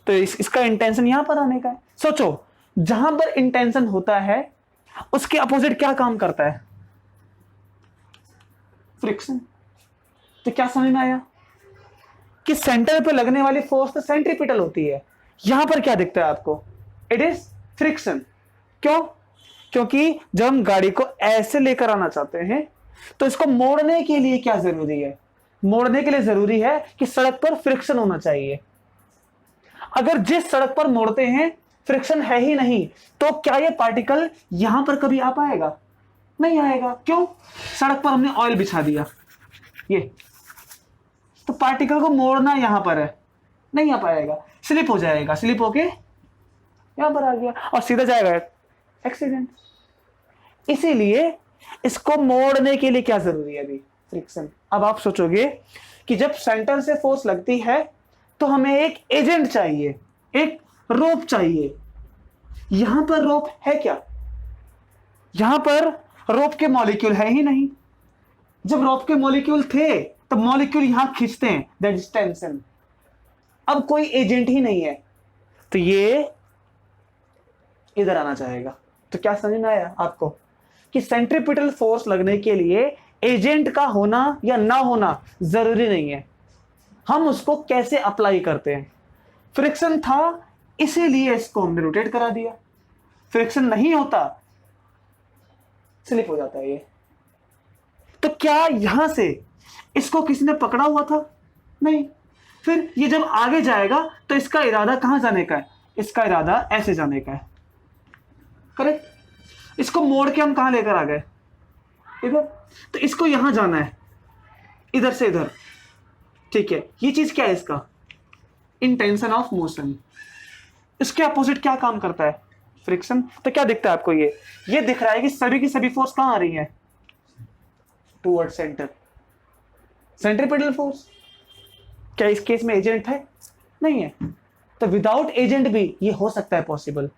तो इसका इंटेंशन यहां पर आने का है। सोचो, जहां पर इंटेंशन होता है उसके अपोजिट क्या काम करता है? फ्रिक्शन। तो क्या समझ में आया कि सेंटर पे लगने वाली फोर्स तो सेंट्रीपिटल होती है, यहां पर क्या दिखता है आपको? It is friction. क्यों? क्योंकि जब हम गाड़ी को ऐसे लेकर आना चाहते हैं तो इसको मोड़ने के लिए क्या जरूरी है? मोड़ने के लिए जरूरी है कि सड़क पर फ्रिक्शन होना चाहिए। अगर जिस सड़क पर मोड़ते हैं फ्रिक्शन है ही नहीं, तो क्या ये पार्टिकल यहां पर कभी आ पाएगा? नहीं आएगा। क्यों? सड़क पर हमने ऑयल बिछा दिया, ये तो पार्टिकल को मोड़ना यहां पर है, नहीं आ पाएगा, स्लिप हो जाएगा, स्लिप होके यहां पर आ गया और सीधा जाएगा, एक्सीडेंट। इसीलिए इसको मोड़ने के लिए क्या जरूरी है? अभी फ्रिक्शन। अब आप सोचोगे कि जब सेंटर से फोर्स लगती है तो हमें एक एजेंट चाहिए, एक रोप चाहिए। यहां पर रोप है क्या? यहां पर रोप के मॉलिक्यूल है ही नहीं। जब रोप के मॉलिक्यूल थे तो मॉलिक्यूल यहां खींचते हैं, दैट इज टेंशन। अब कोई एजेंट ही नहीं है तो ये इधर आना चाहेगा। तो क्या समझ में आया आपको कि सेंट्रीपिटल फोर्स लगने के लिए एजेंट का होना या ना होना जरूरी नहीं है, हम उसको कैसे अप्लाई करते हैं। फ्रिक्शन था इसीलिए इसको हमने रोटेट करा दिया, फ्रिक्शन नहीं होता स्लिप हो जाता है ये। तो क्या यहां से इसको किसी ने पकड़ा हुआ था? नहीं। फिर ये जब आगे जाएगा तो इसका इरादा कहां जाने का है? इसका इरादा ऐसे जाने का है, करेक्ट। इसको मोड़ के हम कहां लेकर आ गए? इधर। तो इसको यहां जाना है, इधर से इधर, ठीक है। ये चीज क्या है? इसका इंटेंशन ऑफ मोशन। इसके अपोजिट क्या काम करता है? फ्रिक्शन। तो क्या दिखता है आपको, ये दिख रहा है कि सभी की सभी फोर्स कहां आ रही है, टूवर्ड सेंटर, सेंट्रीपिटल फोर्स। क्या इस केस में एजेंट है, नहीं है, तो विदाउट एजेंट भी ये हो सकता है पॉसिबल।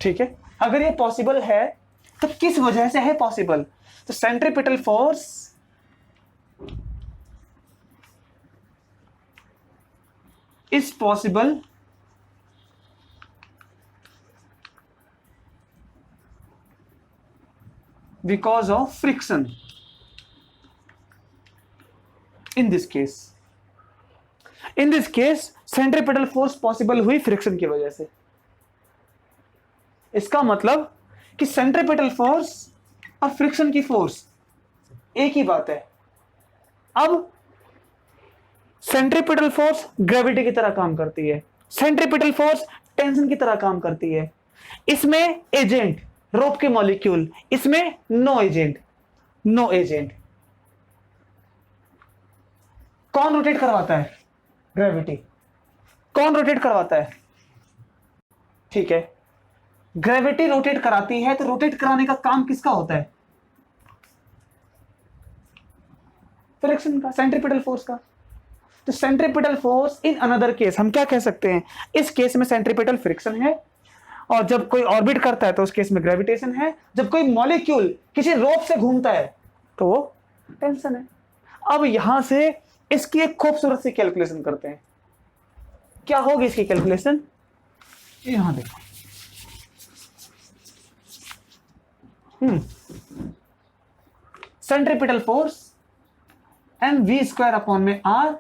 ठीक है, अगर ये पॉसिबल है तो किस वजह से है पॉसिबल, तो centripetal force is possible because of friction. In this case centripetal force possible हुई फ्रिक्शन की वजह से। इसका मतलब कि सेंट्रीपिटल फोर्स और फ्रिक्शन की फोर्स एक ही बात है। अब सेंट्रीपिटल फोर्स ग्रेविटी की तरह काम करती है, सेंट्रीपिटल फोर्स टेंशन की तरह काम करती है। इसमें एजेंट रोप के मॉलिक्यूल, इसमें नो एजेंट, नो एजेंट। कौन रोटेट करवाता है, ग्रेविटी। कौन रोटेट करवाता है, ठीक है, ग्रेविटी रोटेट कराती है, तो रोटेट कराने का काम किसका होता है, फ्रिक्शन का, सेंट्रीपिटल फोर्स का। तो centripetal force in another case हम क्या कह सकते हैं, इस केस में सेंट्रीपिटल फ्रिक्शन है, और जब कोई ऑर्बिट करता है तो उस केस में ग्रेविटेशन है, जब कोई मॉलिक्यूल किसी रोप से घूमता है तो वो टेंशन है। अब यहां से इसकी एक खूबसूरत सी कैलकुलेशन करते हैं। क्या होगी इसकी कैलकुलेशन, यहां देखो, सेंट्रीपिटल फोर्स mv² अपॉन में r,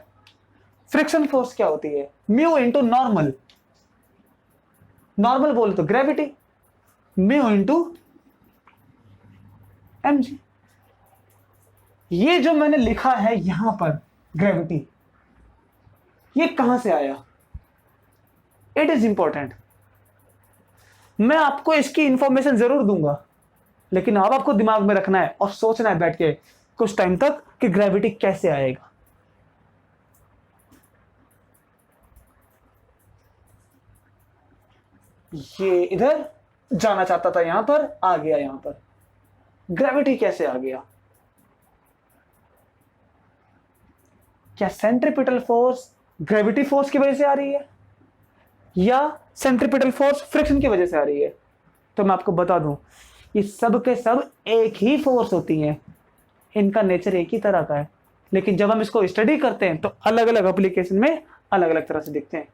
फ्रिक्शन फोर्स क्या होती है, म्यू इंटू नॉर्मल, नॉर्मल बोल तो ग्रेविटी, म्यू इंटू mg। ये जो मैंने लिखा है यहां पर ग्रेविटी, ये कहां से आया, इट इज इंपॉर्टेंट। मैं आपको इसकी इंफॉर्मेशन जरूर दूंगा, लेकिन अब आपको दिमाग में रखना है और सोचना है बैठ के कुछ टाइम तक कि ग्रेविटी कैसे आएगा। ये इधर जाना चाहता था, यहां पर आ गया, यहां पर ग्रेविटी कैसे आ गया। क्या सेंट्रीपिटल फोर्स ग्रेविटी फोर्स की वजह से आ रही है, या सेंट्रीपिटल फोर्स फ्रिक्शन की वजह से आ रही है। तो मैं आपको बता दूं, ये सब के सब एक ही फोर्स होती हैं, इनका नेचर एक ही तरह का है, लेकिन जब हम इसको स्टडी करते हैं तो अलग अलग एप्लीकेशन में अलग अलग तरह से दिखते हैं।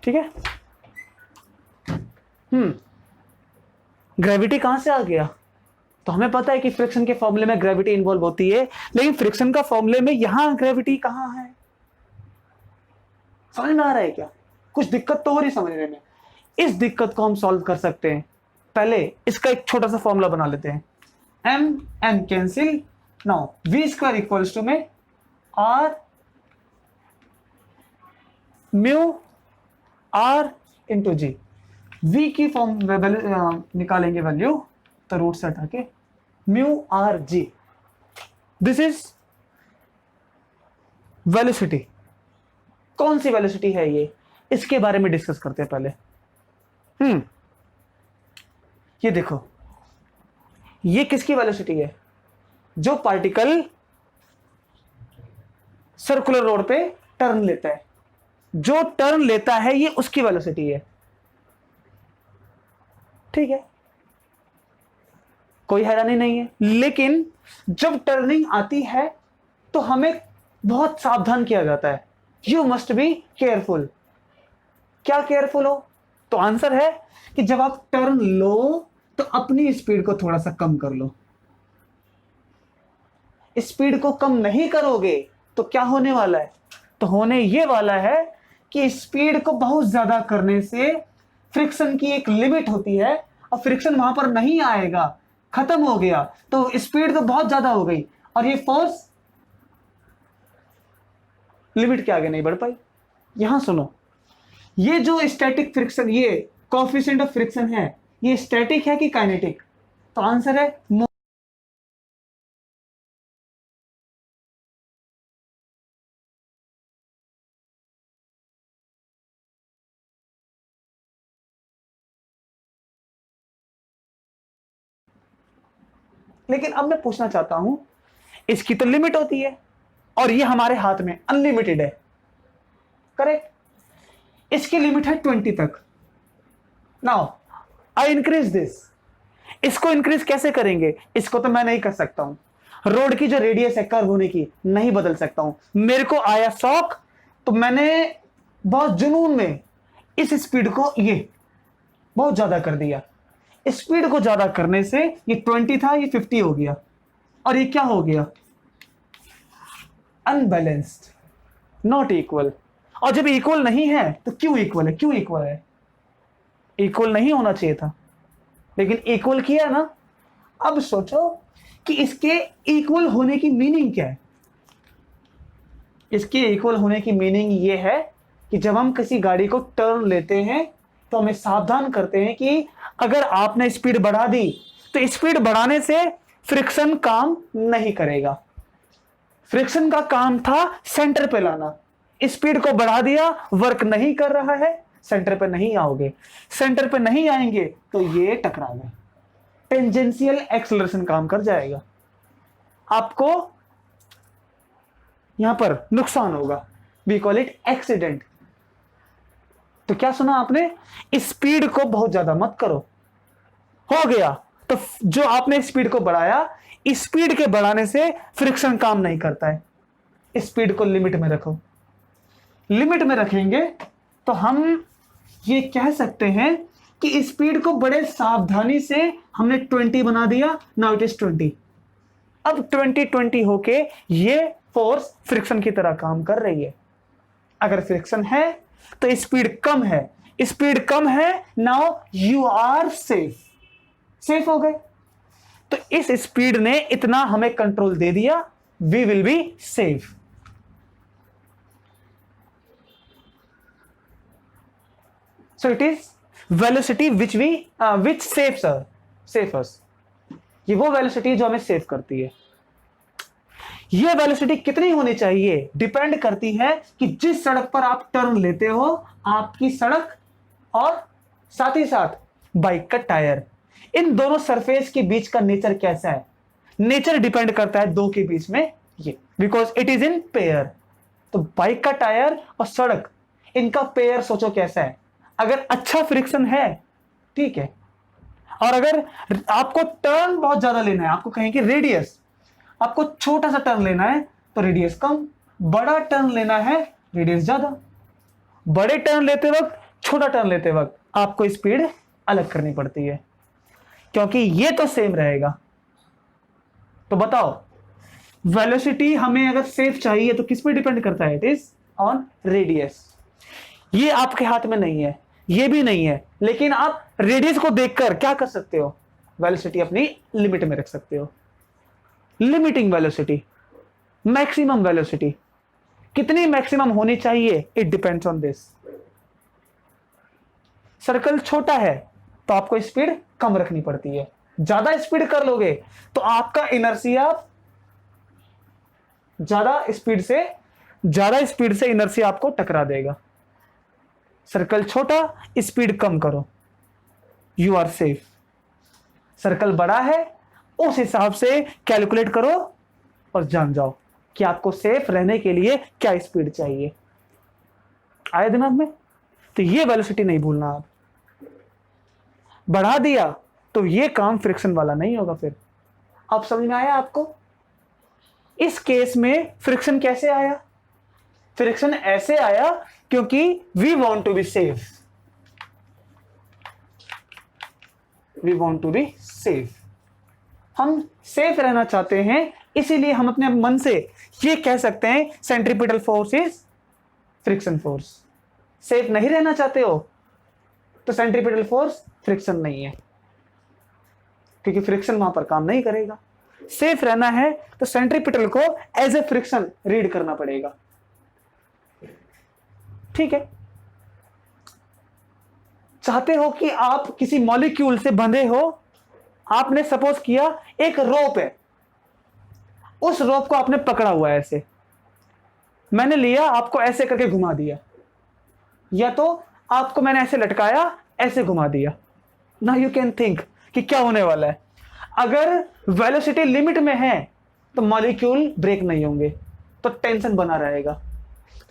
ठीक है, ग्रेविटी कहां से आ गया, तो हमें पता है कि फ्रिक्शन के फॉर्मूले में ग्रेविटी इन्वॉल्व होती है, लेकिन फ्रिक्शन का फॉर्मूले में यहां ग्रेविटी कहां है, समझ में आ रहा है क्या, कुछ दिक्कत तो हो रही समझने में। इस दिक्कत को हम सॉल्व कर सकते हैं। पहले इसका एक छोटा सा फॉर्मूला बना लेते हैं, m cancel, now v² equals to में r mu r into g. v की फॉर्म निकालेंगे वैल्यू, तो रूट से हटा के mu r g, this is velocity. कौन सी वेलोसिटी है ये, इसके बारे में डिस्कस करते हैं पहले। ये देखो, ये किसकी वेलोसिटी है, जो पार्टिकल सर्कुलर रोड पे टर्न लेता है, जो टर्न लेता है ये उसकी वेलोसिटी है। ठीक है, कोई हैरानी नहीं है, लेकिन जब टर्निंग आती है तो हमें बहुत सावधान किया जाता है, यू मस्ट बी केयरफुल। क्या केयरफुल हो, तो आंसर है कि जब आप टर्न लो तो अपनी स्पीड को थोड़ा सा कम कर लो। स्पीड को कम नहीं करोगे तो क्या होने वाला है, तो होने ये वाला है कि स्पीड को बहुत ज्यादा करने से फ्रिक्शन की एक लिमिट होती है, और फ्रिक्शन वहां पर नहीं आएगा, खत्म हो गया, तो स्पीड तो बहुत ज्यादा हो गई और ये फोर्स लिमिट के आगे नहीं बढ़ पाई। यहां सुनो, ये जो स्टैटिक फ्रिक्शन, ये कोएफिशिएंट ऑफ फ्रिक्शन है, ये स्टैटिक है कि काइनेटिक, तो आंसर है लेकिन अब मैं पूछना चाहता हूं, इसकी तो लिमिट होती है और ये हमारे हाथ में अनलिमिटेड है, करेक्ट? इसकी लिमिट है 20 तक। Now I increase this. इसको इंक्रीज कैसे करेंगे? इसको तो मैं नहीं कर सकता हूं। रोड की जो रेडियस है कर्व होने की, नहीं बदल सकता हूं। मेरे को आया शौक, तो मैंने बहुत जुनून में इस स्पीड को ये बहुत ज्यादा कर दिया। स्पीड को ज्यादा करने से ये 20 था, ये 50 हो गया, और ये क्या हो गया? Unbalanced, not equal. और जब इक्वल नहीं है तो क्यों इक्वल है? क्यों इक्वल है? इक्वल नहीं होना चाहिए था, लेकिन इक्वल किया ना। अब सोचो कि इसके इक्वल होने की मीनिंग क्या है। इसके इक्वल होने की मीनिंग ये है कि जब हम किसी गाड़ी को टर्न लेते हैं तो हमें सावधान करते हैं कि अगर आपने स्पीड बढ़ा दी तो स्पीड बढ़ाने से फ्रिक्शन काम नहीं करेगा। फ्रिक्शन का काम था सेंटर पे लाना। स्पीड को बढ़ा दिया, वर्क नहीं कर रहा है, सेंटर पे नहीं आओगे। सेंटर पे नहीं आएंगे तो ये टकरा गए, टेंजेंशियल एक्सेलरेशन काम कर जाएगा, आपको यहां पर नुकसान होगा। We call it accident. तो क्या सुना आपने? स्पीड को बहुत ज्यादा मत करो। हो गया तो जो आपने स्पीड को बढ़ाया, स्पीड के बढ़ाने से फ्रिक्शन काम नहीं करता है। स्पीड को लिमिट में रखो। लिमिट में रखेंगे तो हम ये कह सकते हैं कि स्पीड को बड़े सावधानी से हमने 20 बना दिया। Now it is 20। अब 20 होके ये फोर्स फ्रिक्शन की तरह काम कर रही है। अगर फ्रिक्शन है तो स्पीड कम है, स्पीड कम है, now you are safe. Safe हो गए। तो इस स्पीड ने इतना हमें कंट्रोल दे दिया, we will be safe. So it is velocity which saves us. ये वो वेलोसिटी जो हमें सेव करती है। ये वेलोसिटी कितनी होनी चाहिए डिपेंड करती है कि जिस सड़क पर आप टर्न लेते हो, आपकी सड़क और साथ ही साथ बाइक का टायर, इन दोनों सरफेस के बीच का नेचर कैसा है। नेचर डिपेंड करता है दो के बीच में ये, because it is in pair. तो बाइक का टायर और सड़क, इनका पेयर सोचो कैसा है। अगर अच्छा फ्रिक्शन है, ठीक है, और अगर आपको टर्न बहुत ज्यादा लेना है, आपको कहें कि रेडियस, आपको छोटा सा टर्न लेना है तो रेडियस कम, बड़ा टर्न लेना है रेडियस ज्यादा। बड़े टर्न लेते वक्त, छोटा टर्न लेते वक्त आपको स्पीड अलग करनी पड़ती है, क्योंकि ये तो सेम रहेगा। तो बताओ, वेलोसिटी हमें अगर सेफ चाहिए तो किस पे डिपेंड करता है? It is on radius. ये आपके हाथ में नहीं है, ये भी नहीं है, लेकिन आप रेडियस को देखकर क्या कर सकते हो? वेलोसिटी अपनी लिमिट में रख सकते हो। लिमिटिंग वेलोसिटी, मैक्सिमम वेलोसिटी कितनी मैक्सिमम होनी चाहिए? It depends on this. Circle छोटा है तो आपको स्पीड कम रखनी पड़ती है। ज्यादा स्पीड कर लोगे तो आपका इनर्शिया ज्यादा स्पीड से इनर्शिया आपको टकरा देगा। सर्कल छोटा, स्पीड कम करो, यू आर सेफ। सर्कल बड़ा है, उस हिसाब से कैलकुलेट करो और जान जाओ कि आपको सेफ रहने के लिए क्या स्पीड चाहिए। आए दिमाग में? तो ये वेलोसिटी नहीं भूलना। आप बढ़ा दिया तो ये काम फ्रिक्शन वाला नहीं होगा। फिर अब समझ में आया आपको? इस केस में फ्रिक्शन कैसे आया? फ्रिक्शन ऐसे आया क्योंकि we want to be safe. We want to be safe. हम सेफ रहना चाहते हैं, इसीलिए हम अपने मन से ये कह सकते हैं centripetal force is friction force. Safe नहीं रहना चाहते हो तो सेंट्रीपिटल फोर्स फ्रिक्शन नहीं है, क्योंकि फ्रिक्शन वहां पर काम नहीं करेगा। सेफ रहना है तो सेंट्रीपिटल को एज ए फ्रिक्शन रीड करना पड़ेगा। ठीक है? चाहते हो कि आप किसी मॉलिक्यूल से बंधे हो, आपने सपोज किया एक रोप है, उस रोप को आपने पकड़ा हुआ है ऐसे, मैंने लिया आपको ऐसे करके घुमा दिया, या तो आपको मैंने ऐसे लटकाया ऐसे घुमा दिया। नाउ यू कैन थिंक कि क्या होने वाला है। अगर वेलोसिटी लिमिट में है तो मॉलिक्यूल ब्रेक नहीं होंगे, तो टेंशन बना रहेगा।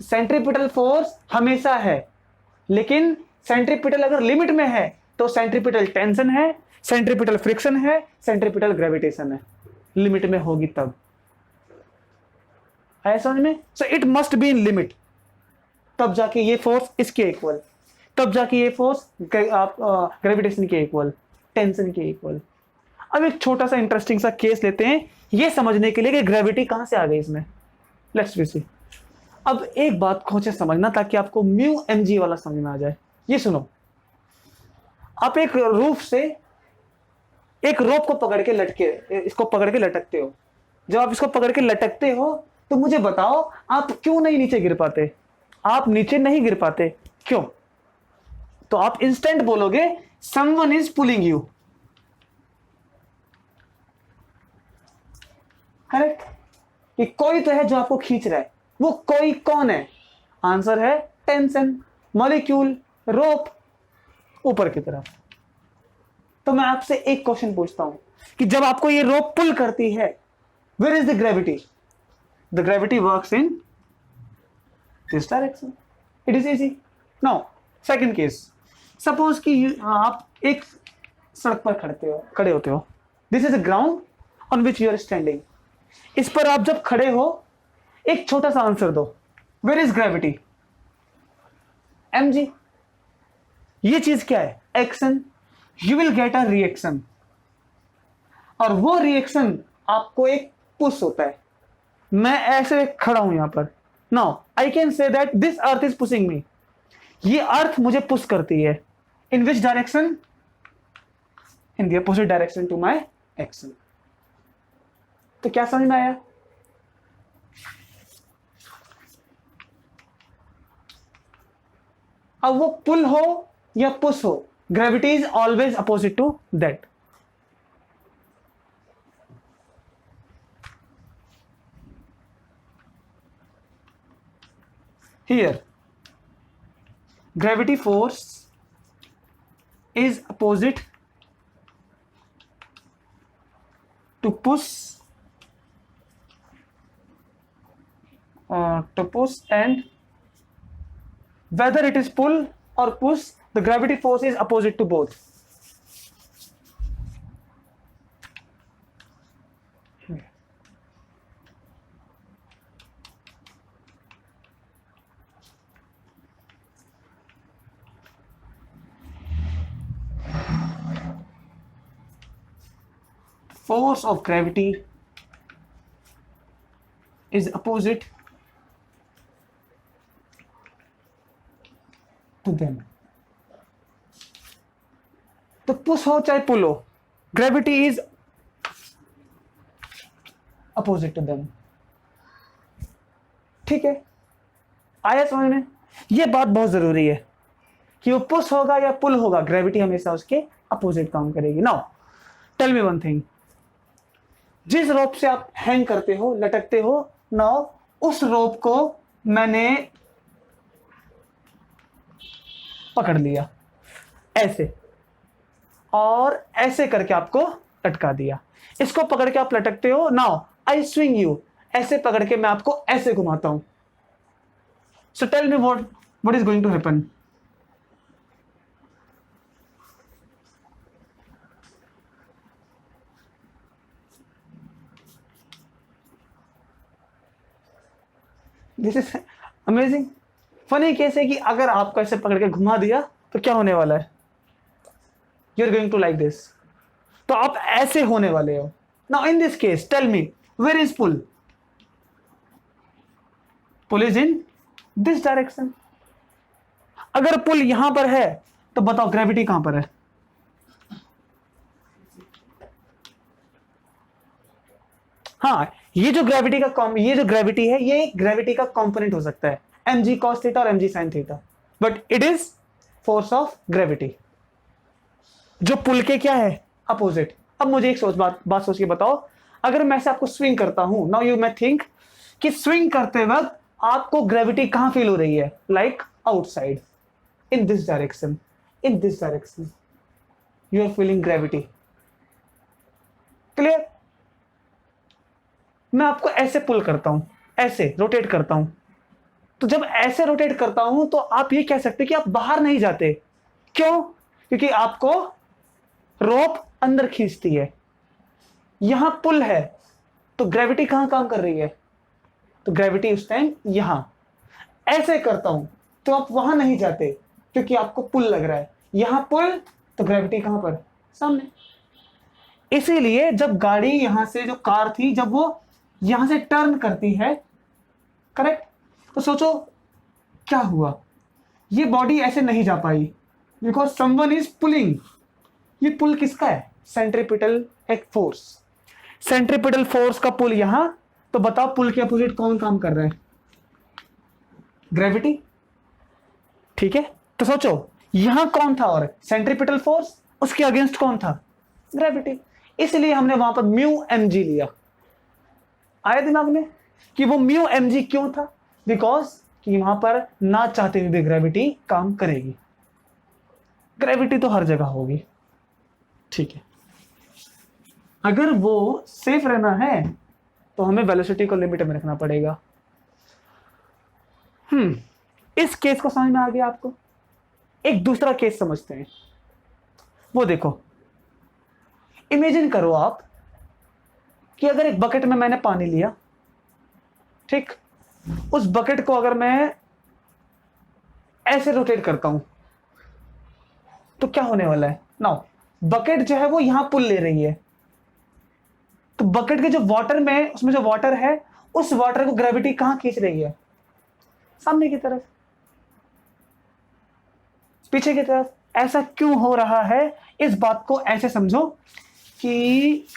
सेंट्रीपिटल फोर्स हमेशा है, लेकिन सेंट्रीपिटल अगर लिमिट में है तो सेंट्रीपिटल टेंशन है, सेंट्रीपिटल फ्रिक्शन है, सेंट्रीपिटल ग्रेविटेशन है। लिमिट में होगी तब, है समझ में? So it must be in limit, तब जाके ये फोर्स इसके इक्वल, तब जाके ये फोर्स ग्रेविटेशन के इक्वल, टेंशन के इक्वल। अब एक छोटा सा इंटरेस्टिंग सा केस लेते हैं ये समझने के लिए कि ग्रेविटी कहां से आ गई इसमें। Let's see. अब एक बात खोचे समझना ताकि आपको म्यू एम जी वाला समझ में आ जाए। ये सुनो, आप एक रूफ से एक रोप को पकड़ के इसको पकड़ के लटकते हो। जब आप इसको पकड़ के लटकते हो तो मुझे बताओ आप क्यों नहीं नीचे गिर पाते? आप नीचे नहीं गिर पाते, क्यों? तो आप इंस्टेंट बोलोगे someone is pulling you, correct? कि कोई तो है जो आपको खींच रहा है। वो कोई कौन है? आंसर है टेंशन, मॉलिक्यूल, रोप ऊपर की तरफ। तो मैं आपसे एक क्वेश्चन पूछता हूं कि जब आपको ये रोप पुल करती है, where is the gravity? The gravity works in this direction. It is easy. Now second case, suppose कि आप एक सड़क पर खड़े होते हो। This is a ground on which you are standing. इस पर आप जब खड़े हो, एक छोटा सा आंसर दो, वेयर इज ग्रेविटी? mg। ये चीज क्या है? Action. You will get a reaction, और वो रिएक्शन आपको एक पुश होता है। मैं ऐसे खड़ा हूं यहां पर, now I can say that this earth is pushing me. ये अर्थ मुझे पुश करती है। In which direction? In the opposite direction to my action. तो क्या समझ में आया? अब वो पुल हो या पुश हो, gravity is always opposite to that. Here gravity force is opposite to push and whether it is pull or push, the gravity force is opposite to both. Force of gravity is opposite to them. तो पुश हो चाहे पुल हो, gravity is opposite to them. ठीक है, आया समझ में? ये बात बहुत जरूरी है कि वो पुश होगा या पुल होगा, ग्रेविटी हमेशा उसके अपोजिट काम करेगी। Now tell me one thing, जिस रोप से आप हैंग करते हो, लटकते हो, नाउ उस रोप को मैंने पकड़ लिया ऐसे, और ऐसे करके आपको लटका दिया। इसको पकड़ के आप लटकते हो, नाउ आई स्विंग यू, ऐसे पकड़ के मैं आपको ऐसे घुमाता हूं। So tell me what is going to happen? This is amazing. Funny case है कि अगर आपको ऐसे पकड़ के घुमा दिया तो क्या होने वाला है? You are going to like this, तो आप ऐसे होने वाले हो। Now in this case tell me where is pull? Pull is in this direction. अगर पुल यहां पर है तो बताओ ग्रेविटी कहां पर है? हाँ, ये जो ग्रेविटी है, ये ग्रेविटी का कंपोनेंट हो सकता है, mg cos थीटा और mg sin theta, but it is force of gravity जो पुल के क्या है? अपोजिट। अब मुझे एक बात सोच के बताओ, अगर मैं से आपको स्विंग करता हूं, नाउ यू मैं थिंक कि स्विंग करते वक्त आपको ग्रेविटी कहां फील हो रही है? Like outside, in this direction, you are feeling gravity. Clear? मैं आपको ऐसे पुल करता हूं, ऐसे रोटेट करता हूं, तो जब ऐसे रोटेट करता हूं तो आप ये कह सकते कि आप बाहर नहीं जाते। क्यों? क्योंकि आपको रोप अंदर खींचती है। यहां पुल है तो ग्रेविटी कहां काम कर रही है? तो ग्रेविटी उस टाइम यहां। ऐसे करता हूं तो आप वहां नहीं जाते क्योंकि आपको पुल लग रहा है। यहां पुल तो ग्रेविटी कहां पर? सामने। इसीलिए जब गाड़ी यहां से, जो कार थी, जब वो यहां से टर्न करती है, करेक्ट, तो सोचो क्या हुआ। ये बॉडी ऐसे नहीं जा पाई बिकॉज समवन इज पुलिंग। ये पुल किसका है? सेंट्रीपिटल एक फोर्स। सेंट्रीपिटल फोर्स का पुल यहां, तो बताओ पुल के अपोजिट कौन काम कर रहा है? ग्रेविटी। ठीक है, तो सोचो यहां कौन था? और सेंट्रीपिटल फोर्स, उसके अगेंस्ट कौन था? ग्रेविटी। इसलिए हमने वहां पर म्यू एम जी लिया। आया दिमाग में कि वो म्यू एम जी क्यों था? बिकॉज कि वहां पर ना चाहते हुए भी ग्रेविटी काम करेगी। ग्रेविटी तो हर जगह होगी, ठीक है। अगर वो सेफ रहना है तो हमें वेलोसिटी को लिमिट में रखना पड़ेगा। इस केस को समझ में आ गया आपको? एक दूसरा केस समझते हैं। वो देखो, इमेजिन करो आप कि अगर एक बकेट में मैंने पानी लिया, ठीक, उस बकेट को अगर मैं ऐसे रोटेट करता हूं तो क्या होने वाला है? नाउ बकेट जो है वो यहां पुल ले रही है, तो बकेट के जो वाटर में, उसमें जो वाटर है, उस वाटर को ग्रेविटी कहां खींच रही है? सामने की तरफ, पीछे की तरफ। ऐसा क्यों हो रहा है? इस बात को ऐसे समझो कि